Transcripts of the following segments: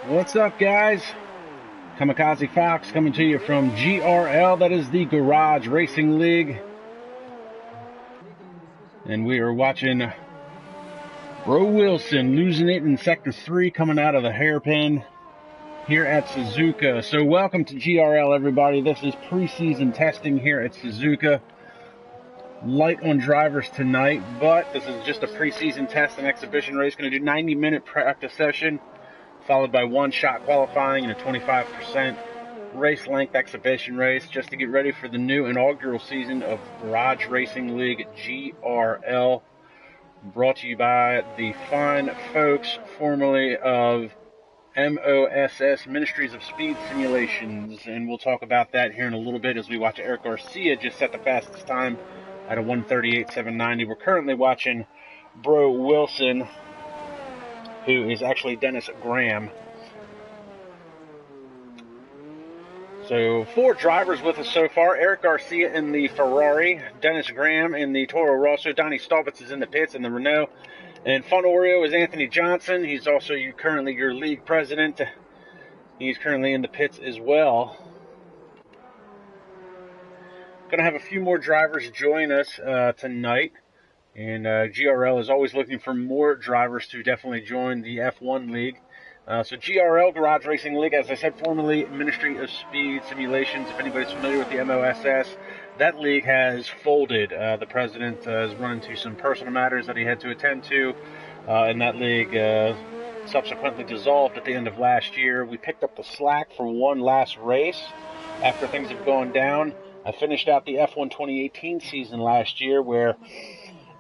What's up, guys? KAMIKAZE-FOX coming to you from GRL, that is the Garage Racing League. And we are watching Bro Wilson losing it in Sector 3 coming out of the hairpin here at Suzuka. So welcome to GRL, everybody. This is preseason testing here at Suzuka. Light on drivers tonight, but this is just a preseason test and exhibition race. Going to do 90-minute practice session, followed by one shot qualifying and a 25% race length exhibition race, just to get ready for the new inaugural season of Garage Racing League GRL, brought to you by the fine folks formerly of MOSS, Ministries of Speed Simulations, and we'll talk about that here in a little bit as we watch Eric Garcia just set the fastest time at a 1:38.790. We're currently watching Bro Wilson, who is actually Dennis Graham. So 4 drivers with us so far. Eric Garcia in the Ferrari, Dennis Graham in the Toro Rosso, Donnie Stallbitz is in the pits in the Renault, and Fun Oreo is Anthony Johnson. He's also currently your league president. He's currently in the pits as well. Going to have a few more drivers join us tonight. And GRL is always looking for more drivers to definitely join the F1 League. So GRL, Garage Racing League, as I said, formerly Ministry of Speed Simulations. If anybody's familiar with the MOSS, that league has folded. The president has run into some personal matters that he had to attend to, and that league subsequently dissolved at the end of last year. We picked up the slack for one last race after things have gone down. I finished out the F1 2018 season last year where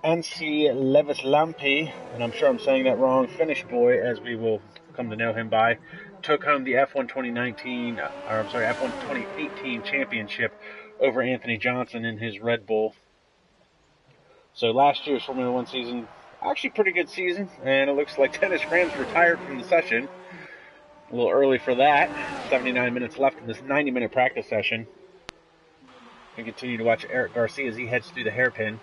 Ansi Levislampi, and I'm sure I'm saying that wrong, Finnish boy, as we will come to know him by, took home the F1 2018 championship over Anthony Johnson in his Red Bull. So last year's Formula One season, actually pretty good season, and it looks like Dennis Graham's retired from the session. A little early for that. 79 minutes left in this 90-minute practice session. We continue to watch Eric Garcia as he heads through the hairpin.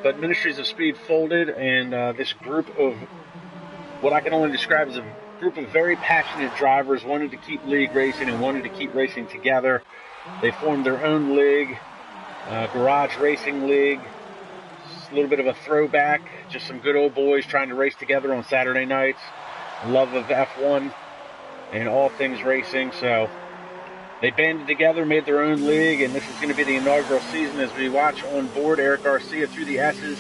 But Ministries of Speed folded, and this group of what I can only describe as a group of very passionate drivers wanted to keep league racing and wanted to keep racing together. They formed their own league, Garage Racing League. Just a little bit of a throwback, just some good old boys trying to race together on Saturday nights. Love of F1 and all things racing, so they banded together, made their own league, and this is going to be the inaugural season as we watch on board Eric Garcia through the S's.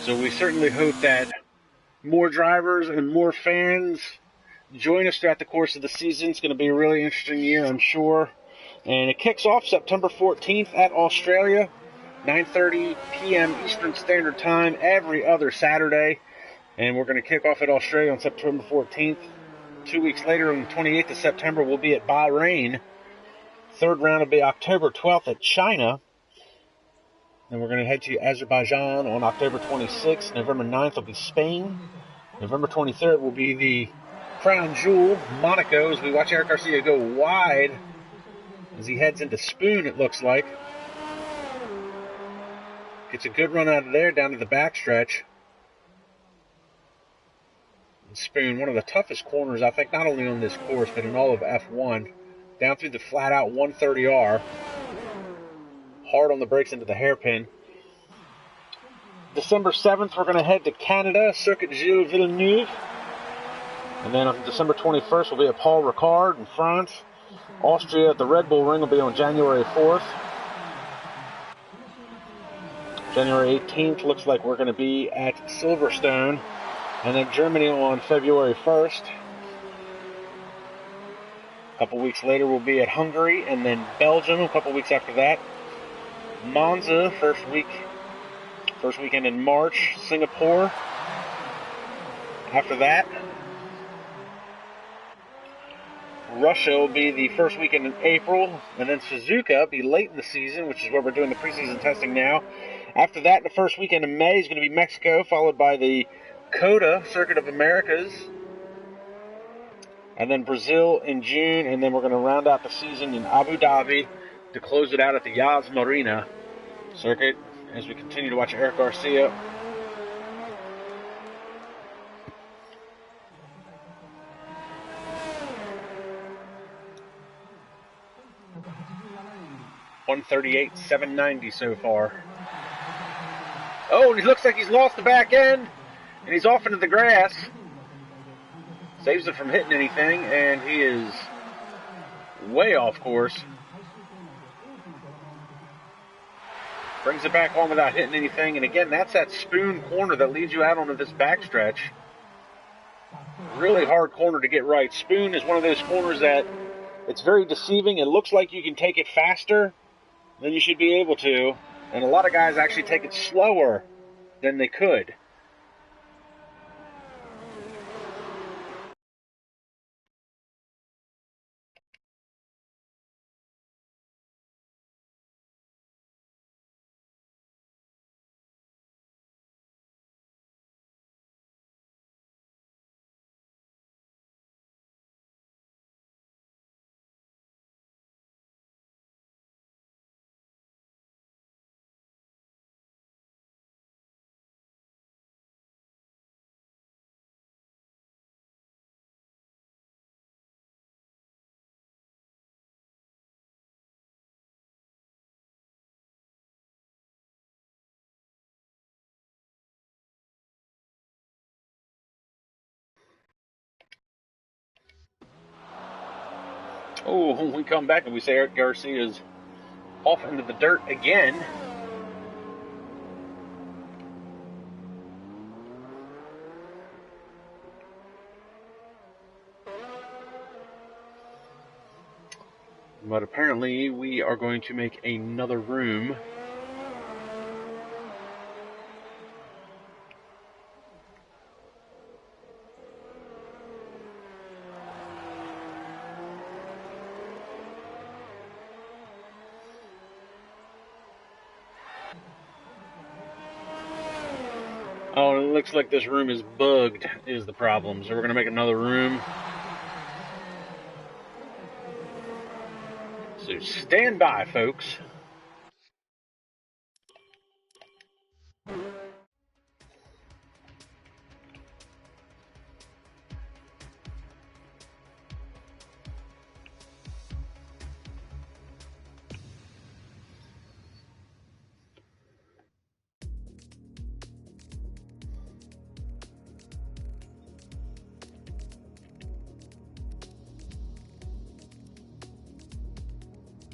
So we certainly hope that more drivers and more fans join us throughout the course of the season. It's going to be a really interesting year, I'm sure. And it kicks off September 14th at Australia, 9:30 p.m. Eastern Standard Time every other Saturday. And we're going to kick off at Australia on September 14th. 2 weeks later, on the 28th of September, we'll be at Bahrain. Third round will be October 12th at China. Then we're going to head to Azerbaijan on October 26th. November 9th will be Spain. November 23rd will be the crown jewel, Monaco, as we watch Eric Garcia go wide as he heads into Spoon, it looks like. Gets a good run out of there down to the backstretch. Spoon, one of the toughest corners, I think, not only on this course, but in all of F1. Down through the flat-out 130R. Hard on the brakes into the hairpin. December 7th, we're going to head to Canada, Circuit Gilles Villeneuve. And then on December 21st, we'll be at Paul Ricard in France. Austria at the Red Bull Ring will be on January 4th. January 18th, looks like we're going to be at Silverstone. And then Germany on February 1st. A couple weeks later, we'll be at Hungary, and then Belgium a couple weeks after that. Monza, first weekend in March. Singapore after that. Russia will be the first weekend in April, and then Suzuka will be late in the season, which is where we're doing the preseason testing now. After that, the first weekend in May is going to be Mexico, followed by the COTA, Circuit of Americas, and then Brazil in June, and then we're going to round out the season in Abu Dhabi to close it out at the Yas Marina circuit as we continue to watch Eric Garcia 138.790 so far. Oh, and he looks like he's lost the back end, and he's off into the grass. Saves it from hitting anything, and he is way off course. Brings it back on without hitting anything, and again, that's that spoon corner that leads you out onto this backstretch. Really hard corner to get right. Spoon is one of those corners that it's very deceiving. It looks like you can take it faster than you should be able to, and a lot of guys actually take it slower than they could. Oh, when we come back and we say Eric Garcia is off into the dirt again. But apparently we are going to make another room. Oh, it looks like this room is bugged, is the problem. So we're going to make another room. So stand by, folks.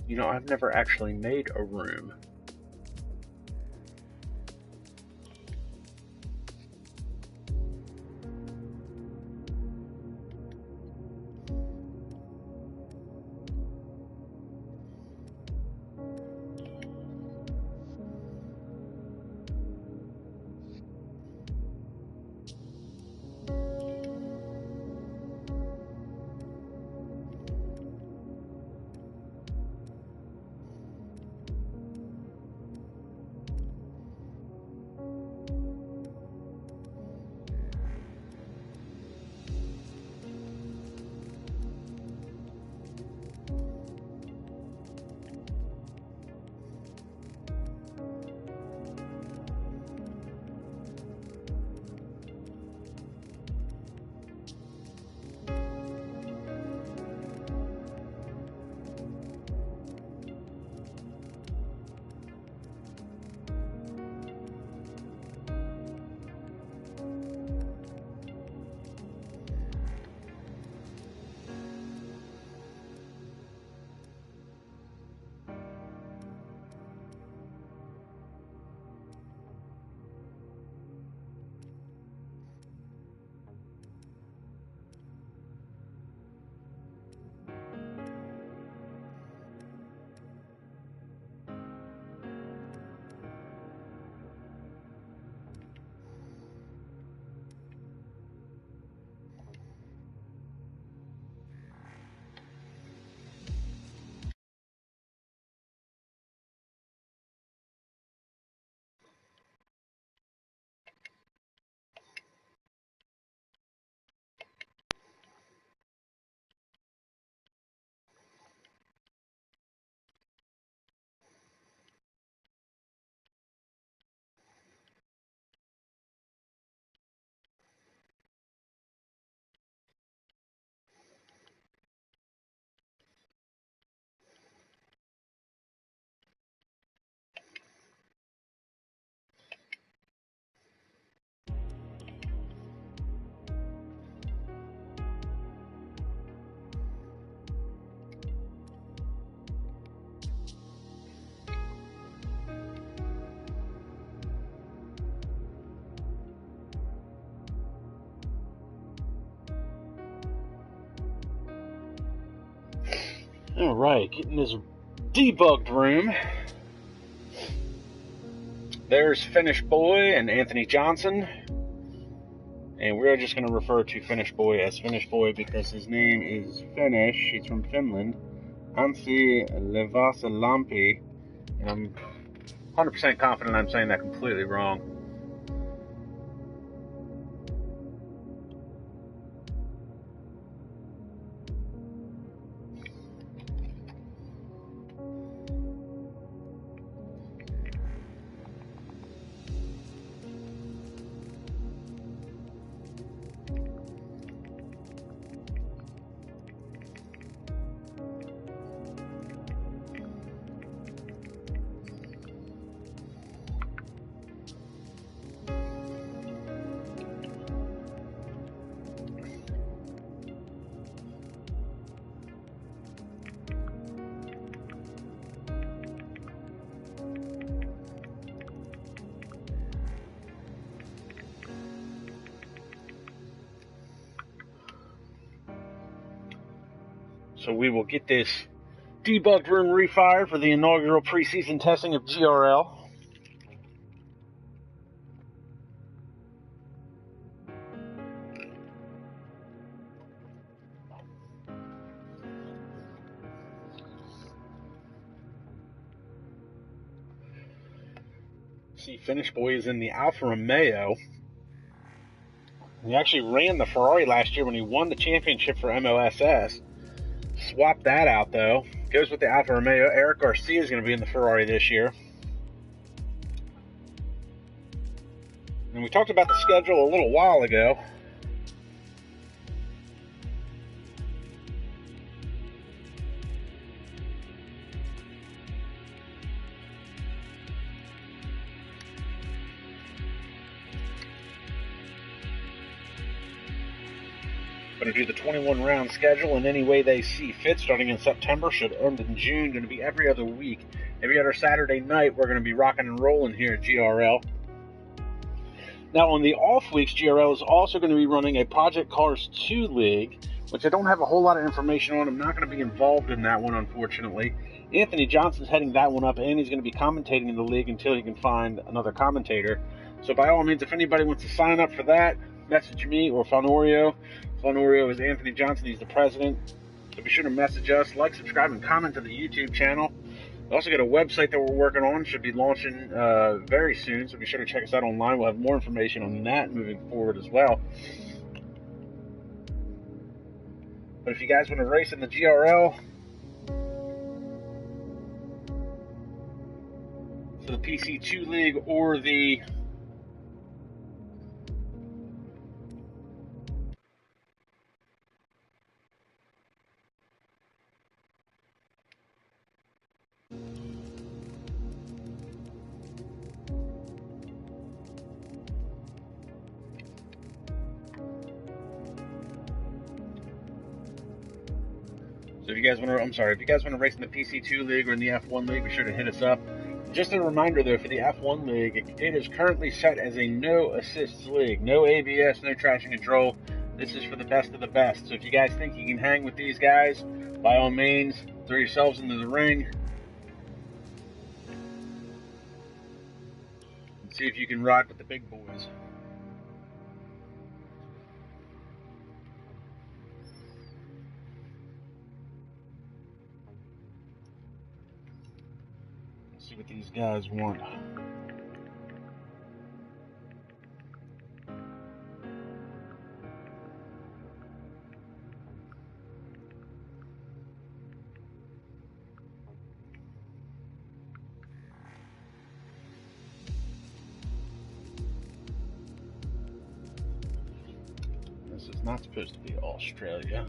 You know, I've never actually made a room. All right, getting this debugged room. There's Finish Boy and Anthony Johnson. And we're just going to refer to Finish Boy as Finish Boy because his name is Finish. He's from Finland. Anssi Levasalampi. And I'm 100% confident I'm saying that completely wrong. So we will get this debugged room refired for the inaugural preseason testing of GRL. See, Finish Boy is in the Alfa Romeo. He actually ran the Ferrari last year when he won the championship for MOSS. Swap that out, though. Goes with the Alfa Romeo. Eric Garcia is going to be in the Ferrari this year. And we talked about the schedule a little while ago. Going to do the 21-round schedule in any way they see fit, starting in September, should end in June. Going to be every other week. Every other Saturday night, we're going to be rocking and rolling here at GRL. Now, on the off weeks, GRL is also going to be running a Project Cars 2 league, which I don't have a whole lot of information on. I'm not going to be involved in that one, unfortunately. Anthony Johnson's heading that one up, and he's going to be commentating in the league until he can find another commentator. So by all means, if anybody wants to sign up for that, message me or Fonorio. Fonorio is Anthony Johnson. He's the president. So be sure to message us, like, subscribe, and comment to the YouTube channel. We also got a website that we're working on. Should be launching very soon, so be sure to check us out online. We'll have more information on that moving forward as well. But if you guys want to race in the GRL for the PC2 League or the So if you guys want to race in the PC2 League or in the F1 League, be sure to hit us up. Just a reminder, though, for the F1 League, it is currently set as a no assists league. No ABS, no traction control. This is for the best of the best. So if you guys think you can hang with these guys, by all means, throw yourselves into the ring and see if you can ride with the big boys. See what these guys want. This is not supposed to be Australia.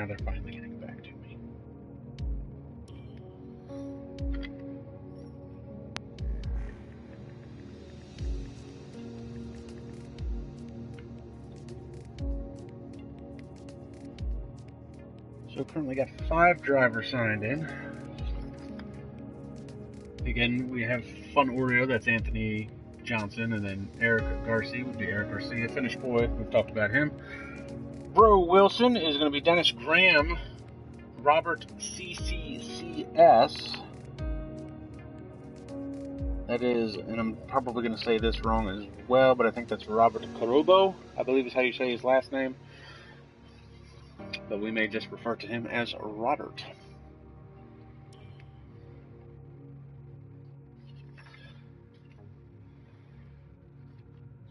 Now they're finally getting back to me. So currently got 5 drivers signed in. Again, we have Fun Oreo, that's Anthony Johnson, and then Eric Garcia would be Eric Garcia. Finish boy, we've talked about him. Bro Wilson is going to be Dennis Graham. Robert CCCS. That is, and I'm probably going to say this wrong as well, but I think that's Robert Carobo, I believe is how you say his last name. But we may just refer to him as Robert.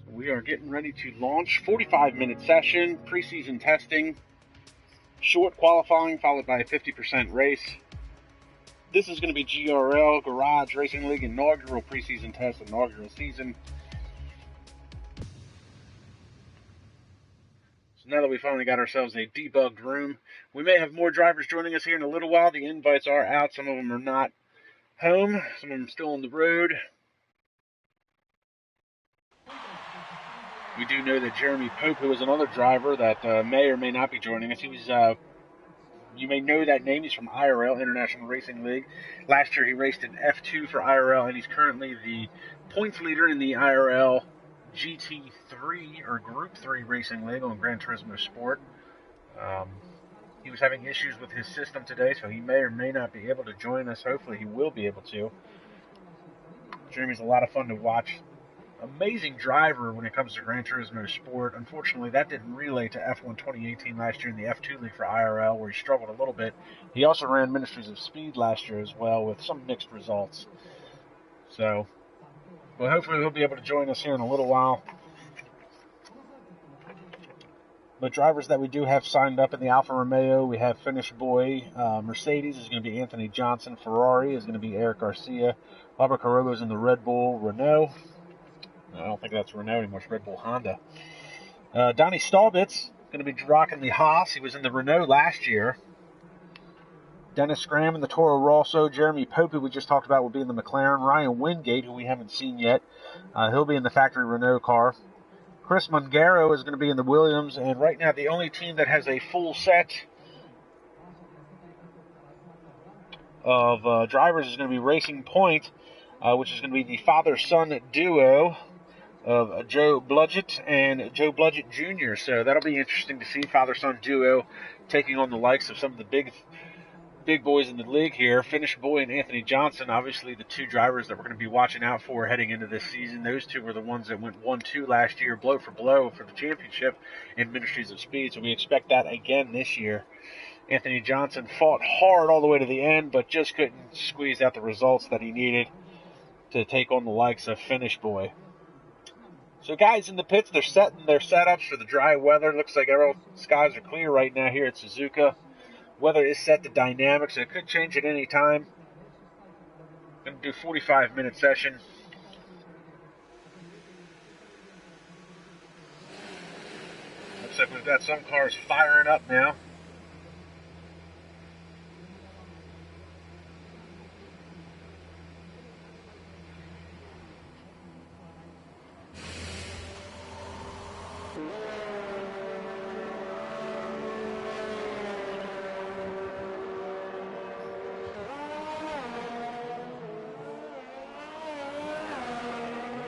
So we are getting ready to launch. 45-minute session, preseason testing, short qualifying followed by a 50% race. This is going to be GRL, Garage Racing League, inaugural preseason test, inaugural season. So now that we finally got ourselves a debugged room, we may have more drivers joining us here in a little while. The invites are out. Some of them are not home. Some of them still on the road. We do know that Jeremy Pope, who is another driver that may or may not be joining us, he was, you may know that name. He's from IRL, International Racing League. Last year he raced in F2 for IRL, and he's currently the points leader in the IRL GT3 or Group 3 Racing League on Gran Turismo Sport. He was having issues with his system today, so he may or may not be able to join us. Hopefully he will be able to. Jeremy's a lot of fun to watch. Amazing driver when it comes to Gran Turismo Sport. Unfortunately, that didn't relay to F1 2018 last year in the F2 League for IRL, where he struggled a little bit. He also ran Ministries of Speed last year as well, with some mixed results. So, but hopefully he'll be able to join us here in a little while. But drivers that we do have signed up in the Alfa Romeo, we have Finish Boy. Mercedes is going to be Anthony Johnson. Ferrari is going to be Eric Garcia. Robert Carobo is in the Red Bull Renault. I don't think that's Renault anymore. It's Red Bull Honda. Donnie Staubitz going to be rocking the Haas. He was in the Renault last year. Dennis Graham in the Toro Rosso. Jeremy Pope, who we just talked about, will be in the McLaren. Ryan Wingate, who we haven't seen yet, he'll be in the factory Renault car. Chris Mungaro is going to be in the Williams, and right now the only team that has a full set of drivers is going to be Racing Point, which is going to be the father-son duo of Joe Bludgett and Joe Bludgett Jr. So that'll be interesting to see, father-son duo taking on the likes of some of the big boys in the league here. Finish Boy and Anthony Johnson, obviously the 2 drivers that we're going to be watching out for heading into this season. Those 2 were the ones that went 1-2 last year, blow for blow for the championship in Ministries of Speed, so we expect that again this year. Anthony Johnson fought hard all the way to the end, but just couldn't squeeze out the results that he needed to take on the likes of Finish Boy. So guys in the pits, they're setting their setups for the dry weather. Looks like all skies are clear right now here at Suzuka. Weather is set to dynamic, so it could change at any time. Going to do a 45-minute session. Looks like we've got some cars firing up now.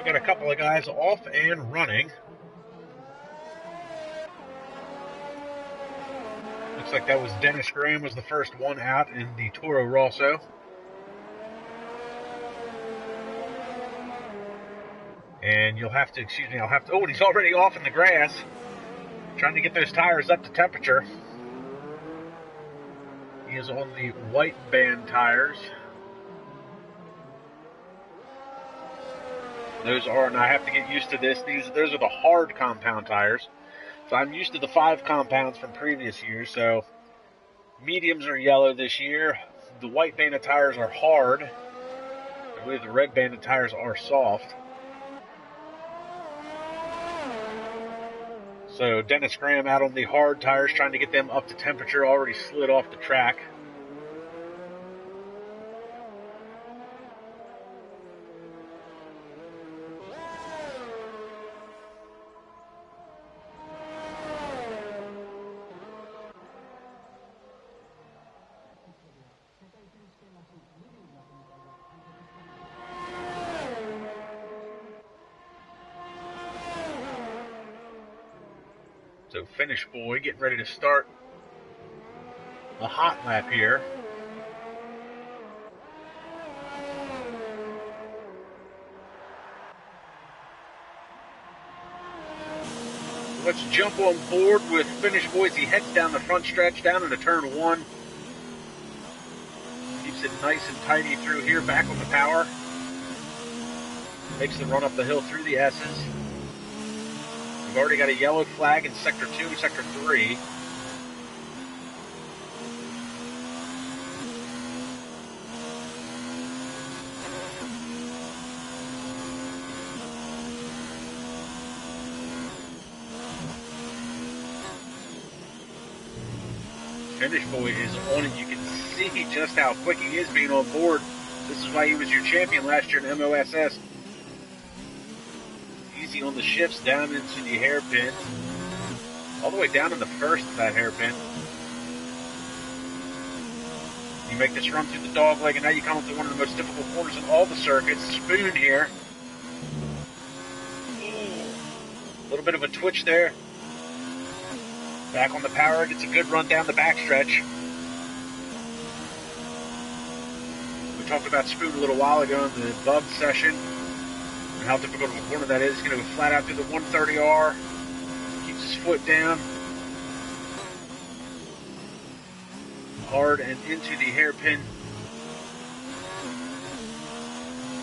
Got a couple of guys off and running. Looks like that was Dennis Graham was the first one out in the Toro Rosso. And you'll have to, excuse me, oh, and he's already off in the grass. Trying to get those tires up to temperature. He is on the white band tires. Those are, and I have to get used to this, those are the hard compound tires. So I'm used to the 5 compounds from previous years. So mediums are yellow this year. The white banded tires are hard. I believe the red banded tires are soft. So Dennis Graham out on the hard tires, trying to get them up to temperature, already slid off the track. So Finish Boy getting ready to start a hot lap here. Let's jump on board with Finish Boy as he heads down the front stretch, down into turn 1. Keeps it nice and tidy through here, back on the power. Makes the run up the hill through the S's. We've already got a yellow flag in Sector 2, Sector 3. Finish Boy is on it. You can see just how quick he is being on board. This is why he was your champion last year in MOSS. Easy on the shifts down into the hairpin. All the way down in the first of that hairpin. You make this run through the dog leg, and now you come up to one of the most difficult corners in all the circuits. Spoon here. A little bit of a twitch there. Back on the power, gets a good run down the backstretch. We talked about Spoon a little while ago in the bug session, and how difficult of a corner that is. He's going to go flat out through the 130R. Keeps his foot down. Hard and into the hairpin.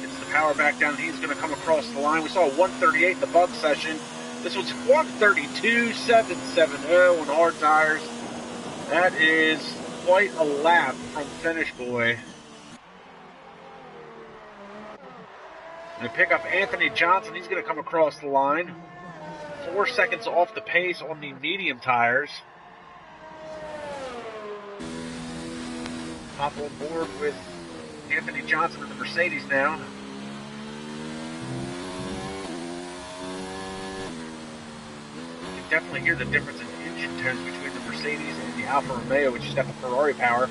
Gets the power back down. He's going to come across the line. We saw a 138 in the bug session. This was 132.770 on hard tires. That is quite a lap from Finish Boy. And pick up Anthony Johnson. He's going to come across the line. 4 seconds off the pace on the medium tires. Hop on board with Anthony Johnson in the Mercedes now. Definitely hear the difference in engine tones between the Mercedes and the Alfa Romeo, which has got the Ferrari power.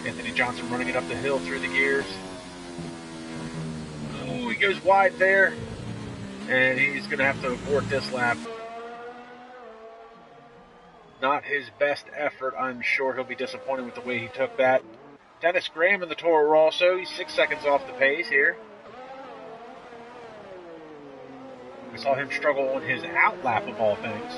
Anthony Johnson running it up the hill through the gears. Ooh, he goes wide there, and he's going to have to abort this lap. Not his best effort. I'm sure he'll be disappointed with the way he took that. Dennis Graham in the Toro Rosso. He's 6 seconds off the pace here. We saw him struggle on his out lap of all things.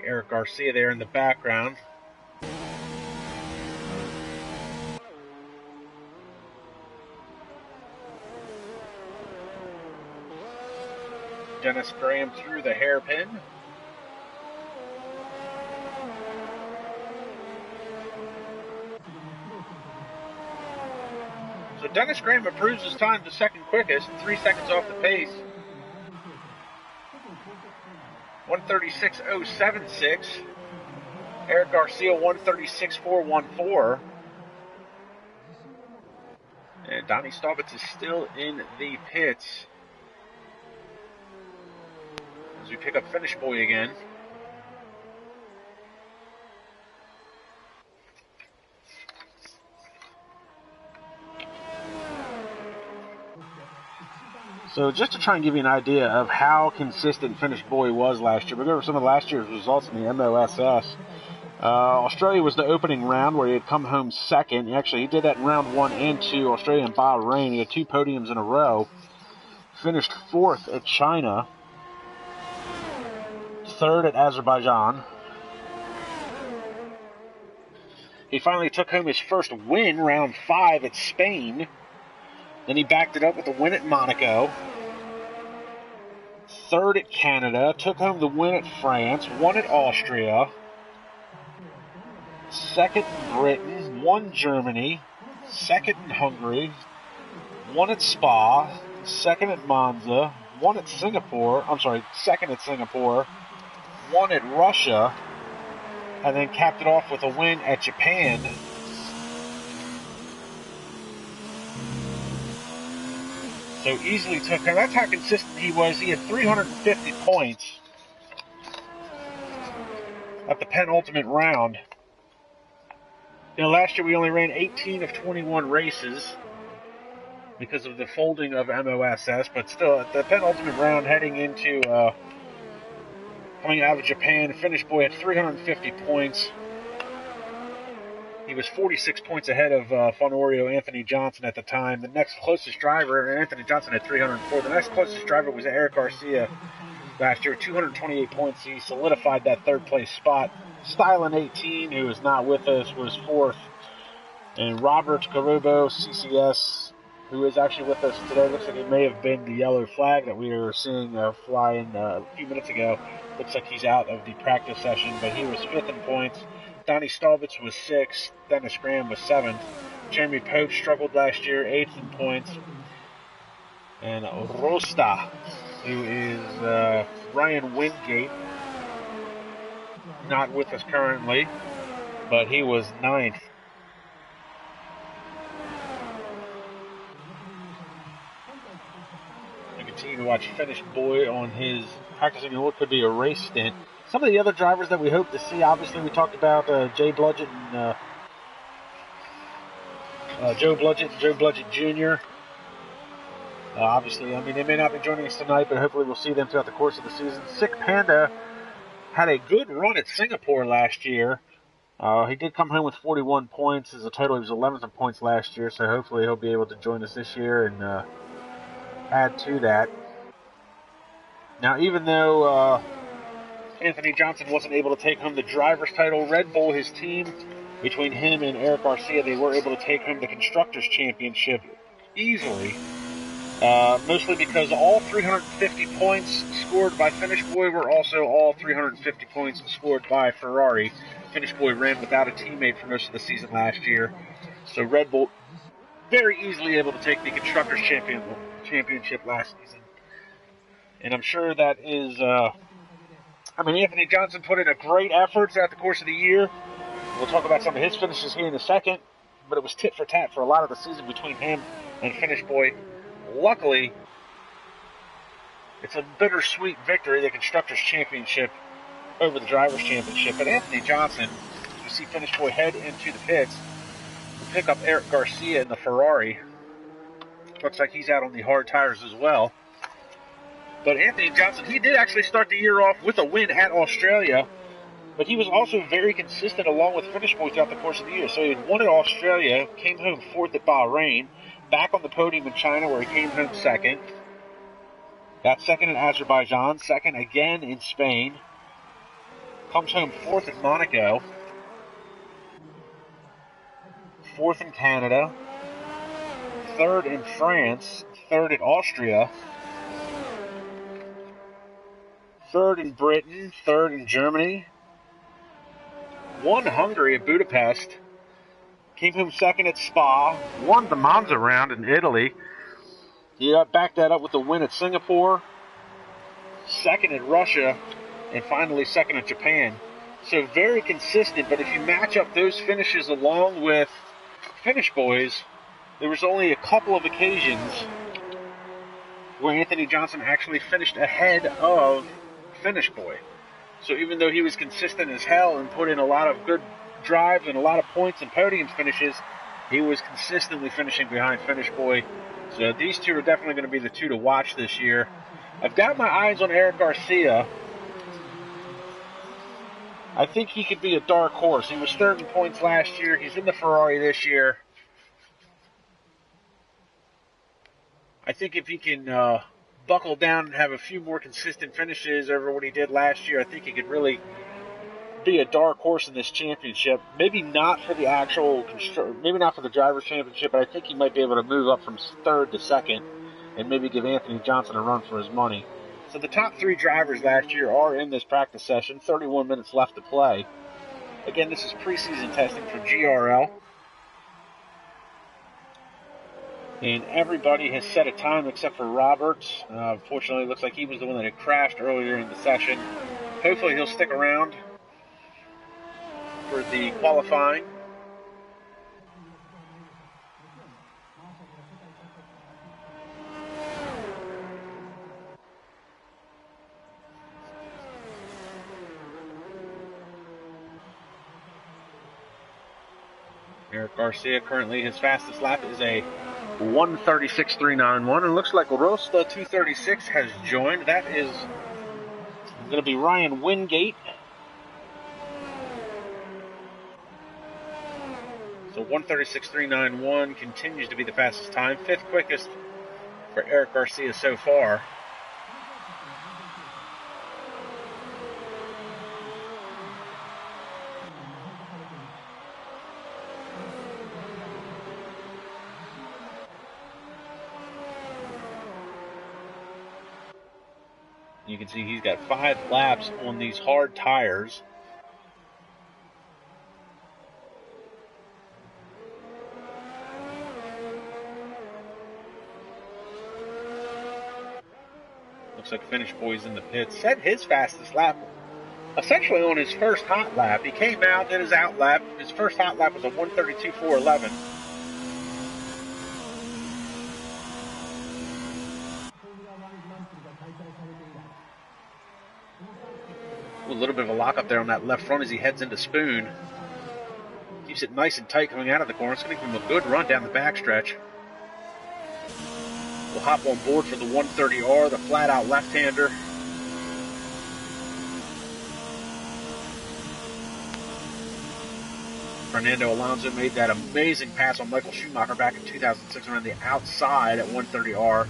Eric Garcia there in the background. Dennis Graham through the hairpin. So Dennis Graham improves his time to second quickest, 3 seconds off the pace. 136.076. Eric Garcia 136.414. And Donnie Staubitz is still in the pits as we pick up Finish Boy again. So just to try and give you an idea of how consistent Finish Boy was last year, we go over some of last year's results in the MOSS. Australia was the opening round where he had come home second. Actually, he did that in round 1 and 2. Australia and Bahrain. He had 2 podiums in a row. finished 4th at China, 3rd at Azerbaijan. He finally took home his first win, round 5 at Spain. Then he backed it up with a win at Monaco. 3rd at Canada, took home the win at France, won at Austria. 2nd in Britain, won Germany. 2nd in Hungary, won at Spa. 2nd at Monza, won at Singapore. 2nd at Singapore, won at Russia. And then capped it off with a win at Japan. So easily took him. That's how consistent he was. He had 350 points at the penultimate round. You know, last year we only ran 18 of 21 races because of the folding of MOSS, but still, at the penultimate round heading into coming out of Japan, Finnish boy had 350 points. He was 46 points ahead of Fonorio Anthony Johnson at the time. The next closest driver, Anthony Johnson had 304. The next closest driver was Eric Garcia last year, 228 points. He solidified that 3rd place spot. Stylen 18, who is not with us, was 4th. And Robert Carubo, CCS, who is actually with us today. Looks like it may have been the yellow flag that we were seeing fly in a few minutes ago. Looks like he's out of the practice session, but he was 5th in points. Donnie Stalvitz was 6th. Dennis Graham was 7th. Jeremy Pope struggled last year, 8th in points. And Rosta, who is Ryan Wingate, not with us currently, but he was 9th. We continue to watch Finnish boy on his practicing what could be a race stint. Some of the other drivers that we hope to see, obviously we talked about Jay Bludgett and Joe Bludgett Jr. Obviously, I mean, they may not be joining us tonight, but hopefully we'll see them throughout the course of the season. Sick Panda had a good run at Singapore last year. He did come home with 41 points. As a total, he was 11th in points last year, so hopefully he'll be able to join us this year and add to that. Now, even though Anthony Johnson wasn't able to take home the driver's title, Red Bull, his team, between him and Eric Garcia, they were able to take home the Constructors' Championship easily. Mostly because all 350 points scored by Finnish boy were also all 350 points scored by Ferrari. Finnish boy ran without a teammate for most of the season last year. So Red Bull very easily able to take the Constructors' Championship last season. And I'm sure that is... Anthony Johnson put in a great effort throughout the course of the year. We'll talk about some of his finishes here in a second, but it was tit for tat for a lot of the season between him and Finnish boy. Luckily, it's a bittersweet victory, the Constructors' Championship over the Drivers' Championship. But Anthony Johnson, you see Finnish boy head into the pits to pick up Eric Garcia in the Ferrari. Looks like he's out on the hard tires as well. But Anthony Johnson, he did actually start the year off with a win at Australia, but he was also very consistent along with Finnish boy throughout the course of the year. So he had won at Australia, came home 4th at Bahrain, back on the podium in China where he came home 2nd. Got 2nd in Azerbaijan, 2nd again in Spain. Comes home 4th at Monaco. 4th in Canada. 3rd in France. 3rd at Austria. 3rd in Britain, 3rd in Germany, won Hungary at Budapest, came home 2nd at Spa, won the Monza round in Italy. He backed that up with a win at Singapore, 2nd at Russia, and finally 2nd at Japan. So very consistent, but if you match up those finishes along with Finnish boys, there was only a couple of occasions where Anthony Johnson actually finished ahead of Finnish boy. So even though he was consistent as hell and put in a lot of good drives and a lot of points and podium finishes, he was consistently finishing behind Finnish boy. So these two are definitely going to be the two to watch this year. I've got my eyes on Eric Garcia. I think he could be a dark horse. He was 3rd in points last year. He's in the Ferrari this year. I think if he can buckle down and have a few more consistent finishes over what he did last year, I think he could really be a dark horse in this championship. Maybe not for the maybe not for the Drivers' Championship, but I think he might be able to move up from third to second and maybe give Anthony Johnson a run for his money. So the top 3 drivers last year are in this practice session. 31 minutes left to play. Again, this is preseason testing for GRL. And everybody has set a time except for Roberts. Unfortunately, it looks like he was the one that had crashed earlier in the session. Hopefully he'll stick around for the qualifying. Eric Garcia currently, his fastest lap is a 1:36.391, and it looks like Rosta 236 has joined. That is going to be Ryan Wingate. So 1:36.391 continues to be the fastest time, 5th quickest for Eric Garcia so far. You can see he's got 5 laps on these hard tires. Looks like Finish Boy's in the pits. Set his fastest lap essentially on his first hot lap. He came out, did his out lap. His first hot lap was a 1:32.411. A little bit of a lock up there on that left front as he heads into Spoon. Keeps it nice and tight coming out of the corner. It's going to give him a good run down the backstretch. We'll hop on board for the 130R, the flat-out left-hander. Fernando Alonso made that amazing pass on Michael Schumacher back in 2006 around the outside at 130R.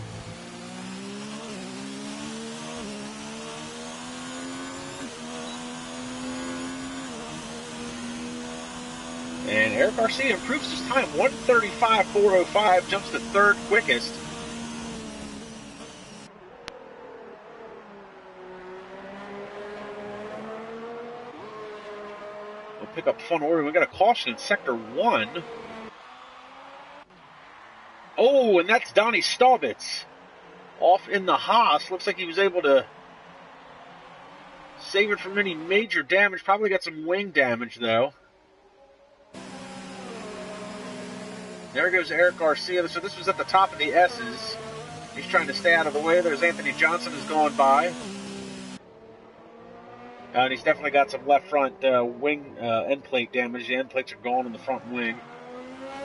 And Eric Garcia improves his time, 1:35.405, jumps to 3rd quickest. We'll pick up front order. We got a caution in Sector 1. Oh, and that's Donnie Staubitz off in the Haas. Looks like he was able to save it from any major damage. Probably got some wing damage, though. There goes Eric Garcia. So this was at the top of the S's. He's trying to stay out of the way. There's Anthony Johnson who's going by. And he's definitely got some left front wing end plate damage. The end plates are gone in the front wing,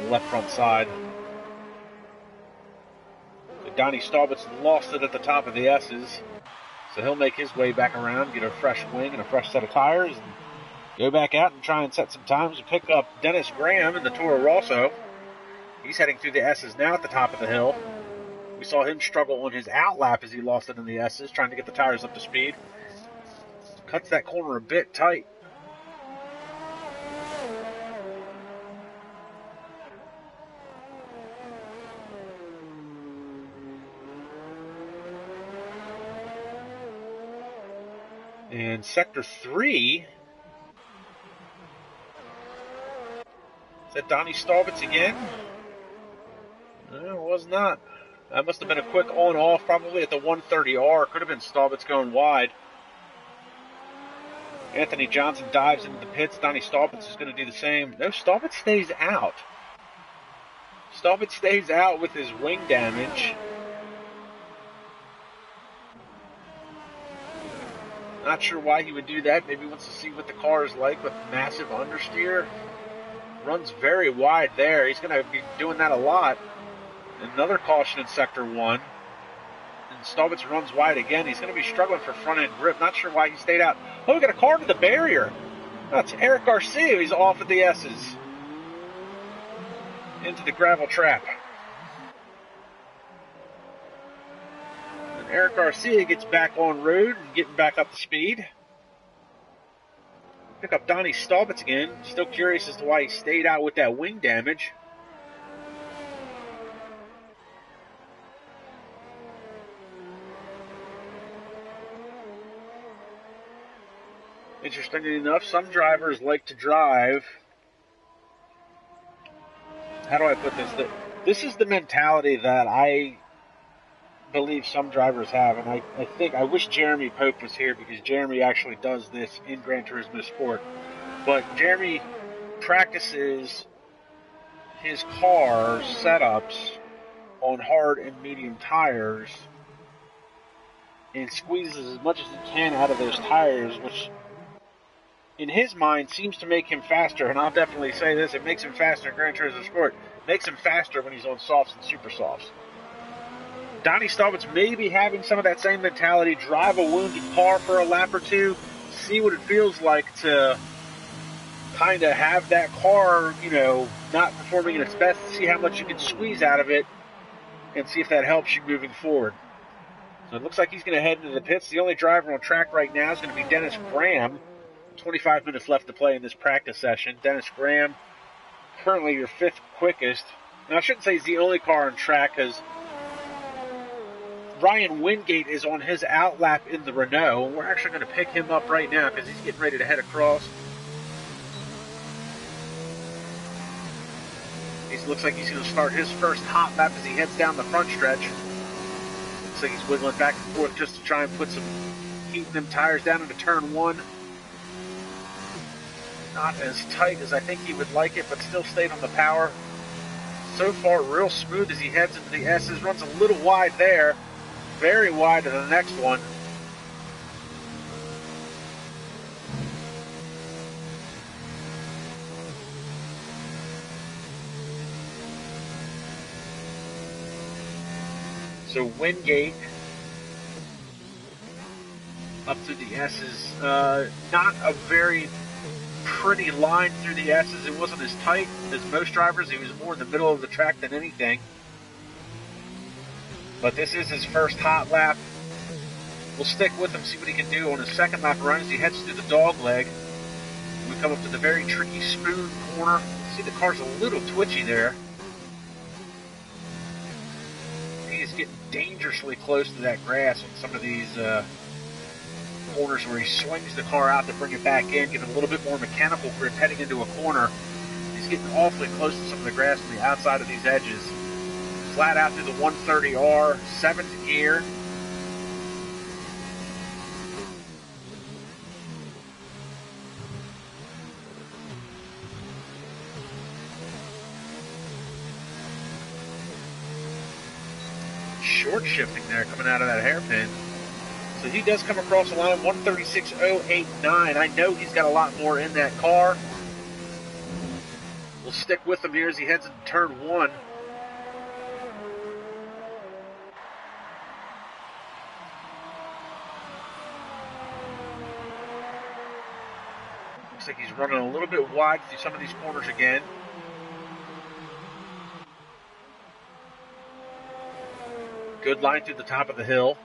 the left front side. So Donnie Staubitz lost it at the top of the S's. So he'll make his way back around, get a fresh wing and a fresh set of tires, and go back out and try and set some times and pick up Dennis Graham in the Toro Rosso. He's heading through the S's now at the top of the hill. We saw him struggle on his out lap as he lost it in the S's, trying to get the tires up to speed. Cuts that corner a bit tight. And Sector 3. Is that Donnie Staubitz again? No, it was not. That must have been a quick on-off, probably at the 130R. Could have been Staubitz going wide. Anthony Johnson dives into the pits. Donnie Staubitz is going to do the same. No, Staubitz stays out. Staubitz stays out with his wing damage. Not sure why he would do that. Maybe he wants to see what the car is like with massive understeer. Runs very wide there. He's going to be doing that a lot. Another caution in Sector 1. And Staubitz runs wide again. He's going to be struggling for front-end grip. Not sure why he stayed out. Oh, we got a car to the barrier. That's Eric Garcia. He's off at the S's. Into the gravel trap. And Eric Garcia gets back on road and getting back up to speed. Pick up Donnie Staubitz again. Still curious as to why he stayed out with that wing damage. Interestingly enough, some drivers like to drive. How do I put this? This is the mentality that I believe some drivers have, and I wish Jeremy Pope was here, because Jeremy actually does this in Gran Turismo Sport. But Jeremy practices his car setups on hard and medium tires and squeezes as much as he can out of those tires, which in his mind seems to make him faster. And I'll definitely say this, it makes him faster in Gran Turismo Sport. It makes him faster when he's on softs and super softs. Donnie Staubitz may be having some of that same mentality. Drive a wounded car for a lap or two, see what it feels like to kind of have that car, you know, not performing at its best, see how much you can squeeze out of it, and see if that helps you moving forward. So it looks like he's going to head into the pits. The only driver on track right now is going to be Dennis Graham. 25 minutes left to play in this practice session. Dennis Graham, currently your 5th quickest. Now, I shouldn't say he's the only car on track, because Ryan Wingate is on his outlap in the Renault, and we're actually going to pick him up right now because he's getting ready to head across. He looks like he's going to start his first hot lap as he heads down the front stretch. Looks like he's wiggling back and forth just to try and put some heat in them tires down into turn 1. Not as tight as I think he would like it, but still stayed on the power. So far, real smooth as he heads into the S's. Runs a little wide there. Very wide to the next one. So Wingate up through the S's. Not a very pretty line through the S's. It wasn't as tight as most drivers. He was more in the middle of the track than anything. But this is his first hot lap. We'll stick with him, see what he can do on his second lap run as he heads through the dog leg. We come up to the very tricky spoon corner. See, the car's a little twitchy there. He is getting dangerously close to that grass on some of these corners where he swings the car out to bring it back in, get a little bit more mechanical grip heading into a corner. He's getting awfully close to some of the grass on the outside of these edges. Flat out through the 130R, 7th gear. Short shifting there coming out of that hairpin. So he does come across the line, 136.089. I know he's got a lot more in that car. We'll stick with him here as he heads into turn 1. Looks like he's running a little bit wide through some of these corners again. Good line through the top of the hill.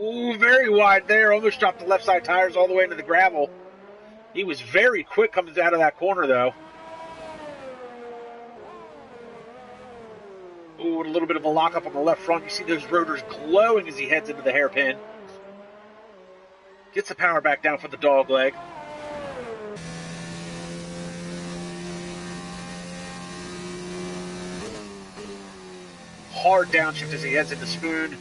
Ooh, very wide there. Almost dropped the left side tires all the way into the gravel. He was very quick coming out of that corner, though. Ooh, and a little bit of a lockup on the left front. You see those rotors glowing as he heads into the hairpin. Gets the power back down for the dog leg. Hard downshift as he heads into spoon.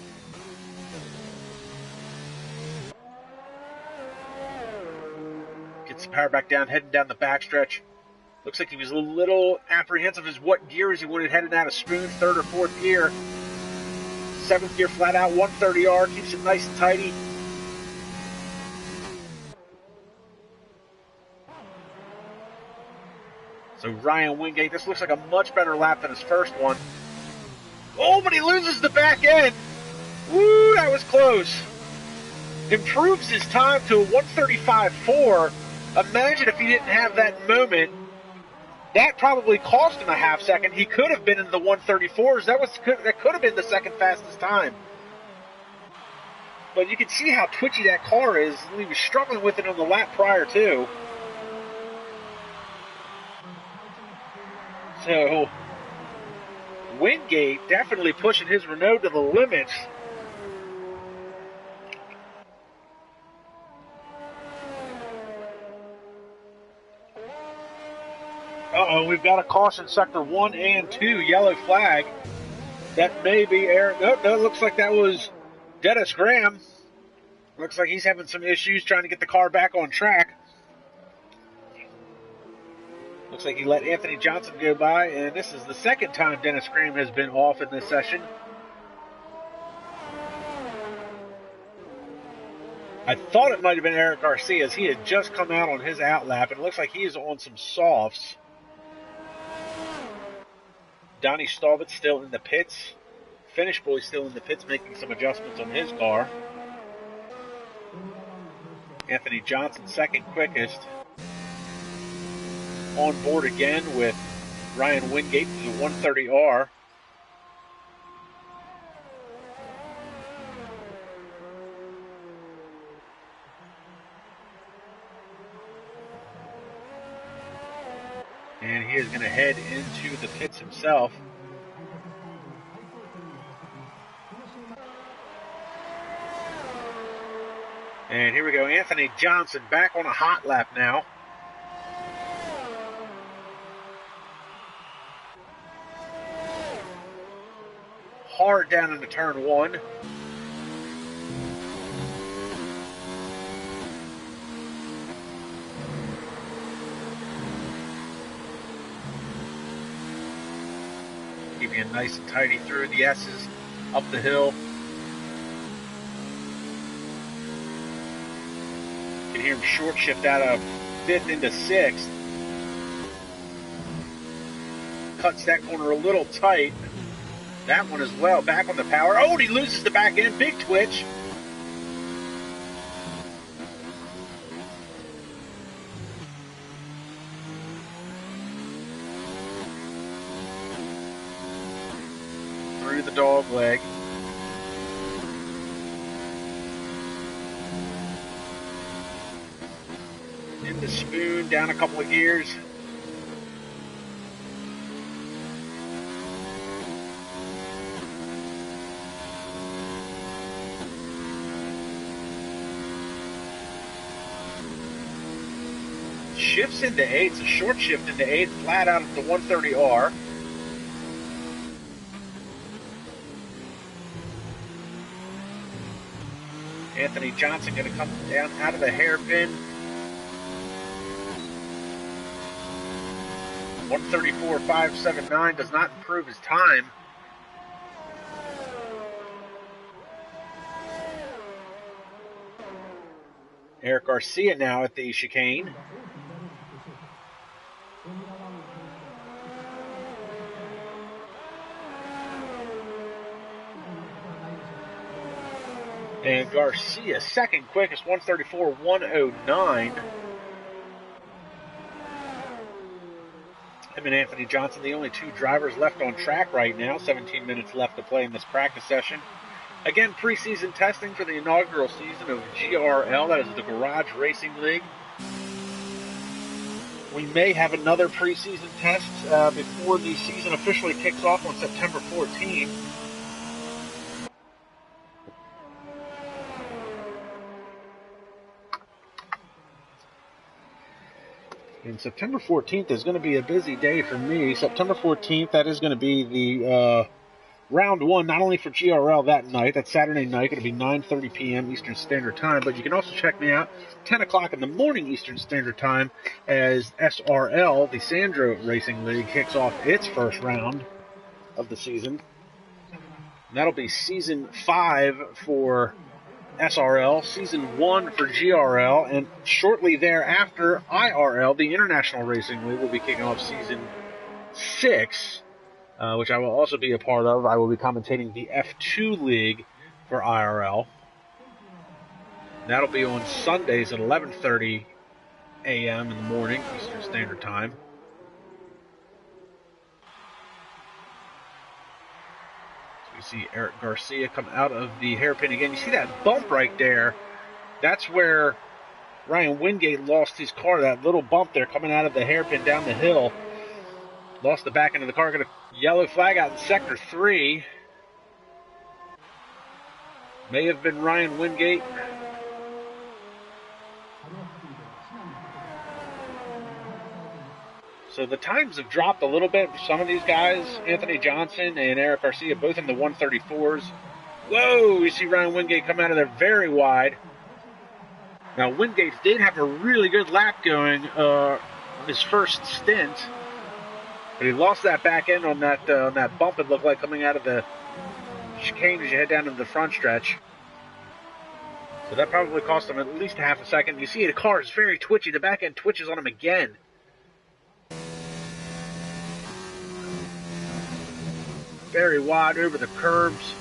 Gets the power back down, heading down the backstretch. Looks like he was a little apprehensive as what gears he wanted heading out of spoon, 3rd or 4th gear. 7th gear flat out, 130R, keeps it nice and tidy. So Ryan Wingate, this looks like a much better lap than his first one. Oh, but he loses the back end. Woo, that was close. Improves his time to a 135.4. Imagine if he didn't have that moment That probably cost him a half second. He could have been in the 134s. That could have been the second fastest time. But you can see how twitchy that car is. He was struggling with it on the lap prior too. So Wingate definitely pushing his Renault to the limits. Uh-oh, we've got a caution sector 1 and 2, yellow flag. That may be Eric. No, it looks like that was Dennis Graham. Looks like he's having some issues trying to get the car back on track. Looks like he let Anthony Johnson go by, and this is the second time Dennis Graham has been off in this session. I thought it might have been Eric Garcia, as he had just come out on his outlap, and it looks like he is on some softs. Donnie Staubitz still in the pits. Finish Boy still in the pits, making some adjustments on his car. Anthony Johnson, second quickest. On board again with Ryan Wingate to the 130R. And he is going to head into the pits himself. And here we go, Anthony Johnson back on a hot lap now. Hard down into turn 1. Keep you nice and tidy through the S's up the hill. You can hear him short shift out of 5th into 6th. Cuts that corner a little tight. That one as well, back on the power. Oh, and he loses the back end, big twitch. Through the dog leg. In the spoon, down a couple of gears. Shifts into 8th, a short shift into 8th, flat out at the 130R. Anthony Johnson going to come down out of the hairpin. 134.579 does not improve his time. Eric Garcia now at the chicane. And Garcia, second quickest, 134.109. Him and Anthony Johnson, the only two drivers left on track right now. 17 minutes left to play in this practice session. Again, preseason testing for the inaugural season of GRL, that is the Garage Racing League. We may have another preseason test before the season officially kicks off on September 14th. And September 14th is going to be a busy day for me. September 14th, that is going to be the round 1, not only for GRL that night, that's Saturday night, going to be 9:30 p.m. Eastern Standard Time, but you can also check me out 10 o'clock in the morning Eastern Standard Time as SRL, the Sandro Racing League, kicks off its first round of the season. And that'll be Season 5 for SRL, Season 1 for GRL, and shortly thereafter, IRL, the International Racing League, will be kicking off Season 6, which I will also be a part of. I will be commentating the F2 League for IRL. That'll be on Sundays at 11:30 a.m. in the morning, Eastern Standard Time. see Eric Garcia come out of the hairpin again. You see that bump right there? That's where Ryan Wingate lost his car, that little bump there coming out of the hairpin down the hill. Lost the back end of the car. Got a yellow flag out in Sector 3. May have been Ryan Wingate. So the times have dropped a little bit for some of these guys. Anthony Johnson and Eric Garcia both in the 134s. Whoa, you see Ryan Wingate come out of there very wide. Now, Wingate did have a really good lap going on his first stint, but he lost that back end on that bump, it looked like, coming out of the chicane as you head down to the front stretch. So that probably cost him at least half a second. You see the car is very twitchy. The back end twitches on him again. Very wide over the curbs.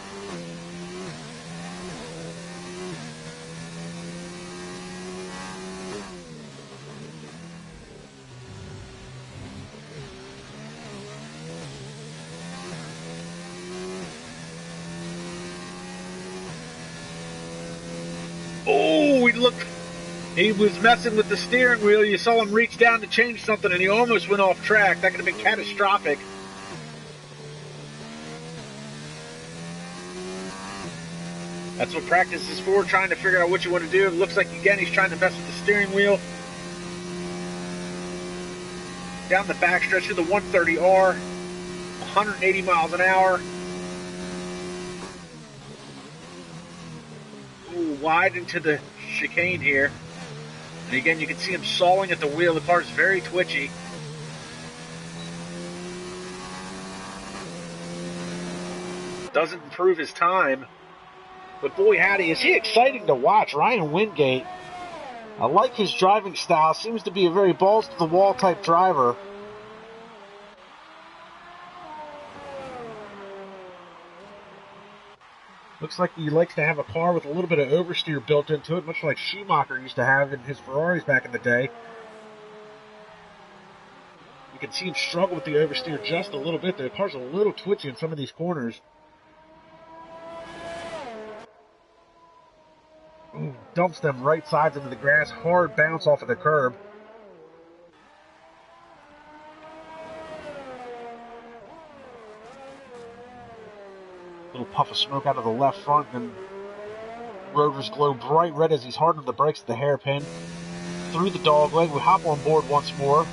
Oh, he was messing with the steering wheel. You saw him reach down to change something, and he almost went off track. That could have been catastrophic. That's what practice is for, trying to figure out what you want to do. It looks like, again, he's trying to mess with the steering wheel. Down the backstretch to the 130R, 180 miles an hour. Ooh, wide into the chicane here. And again, you can see him sawing at the wheel. The car's very twitchy. Doesn't improve his time. But boy, howdy, is he exciting to watch. Ryan Wingate. I like his driving style. Seems to be a very balls-to-the-wall type driver. Looks like he likes to have a car with a little bit of oversteer built into it, much like Schumacher used to have in his Ferraris back in the day. You can see him struggle with the oversteer just a little bit. The car's a little twitchy in some of these corners. Ooh, dumps them right sides into the grass. Hard bounce off of the curb. Little puff of smoke out of the left front, and rotors glow bright red as he's hard on the brakes at the hairpin. Through the dogleg, we hop on board once more.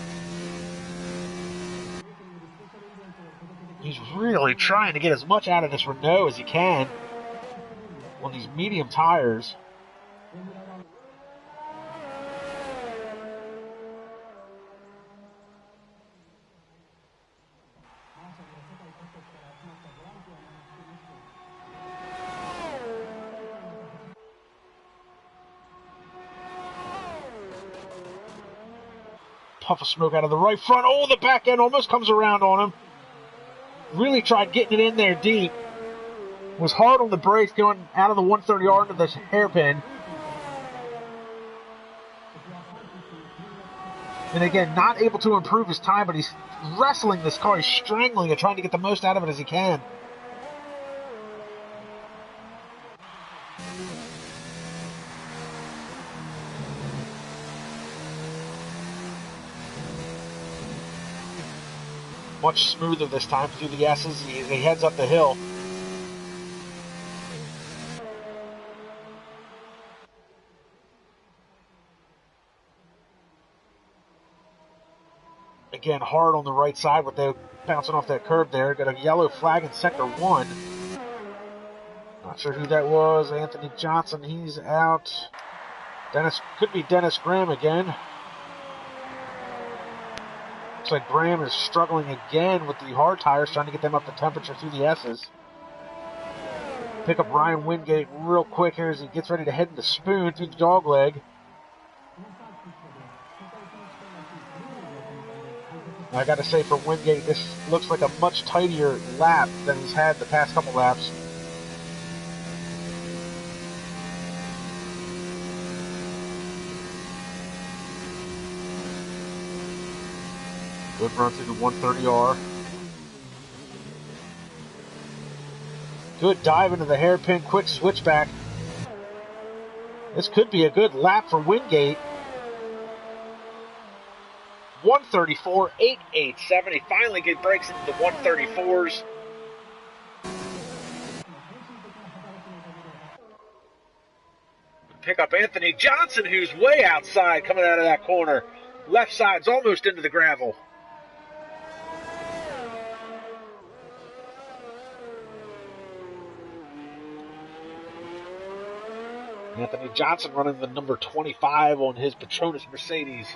He's really trying to get as much out of this Renault as he can on these medium tires. Puff of smoke out of the right front. Oh, the back end almost comes around on him. Really tried getting it in there deep. Was hard on the brakes going out of the 130R into the hairpin. And again, not able to improve his time, but he's wrestling this car. He's strangling it, trying to get the most out of it as he can. Much smoother this time through the S's. He heads up the hill. Again, hard on the right side with the bouncing off that curb there. Got a yellow flag in Sector 1. Not sure who that was. Anthony Johnson, he's out. Could be Dennis Graham again. Looks like Graham is struggling again with the hard tires, trying to get them up to temperature through the S's. Pick up Ryan Wingate real quick here as he gets ready to head into Spoon through the dogleg. I got to say, for Wingate, this looks like a much tidier lap than he's had the past couple laps. Good run through the 130R. Good dive into the hairpin, quick switchback. This could be a good lap for Wingate. 134.887. He finally breaks into the 134s. Pick up Anthony Johnson, who's way outside coming out of that corner. Left side's almost into the gravel. Anthony Johnson running the number 25 on his Petronas Mercedes.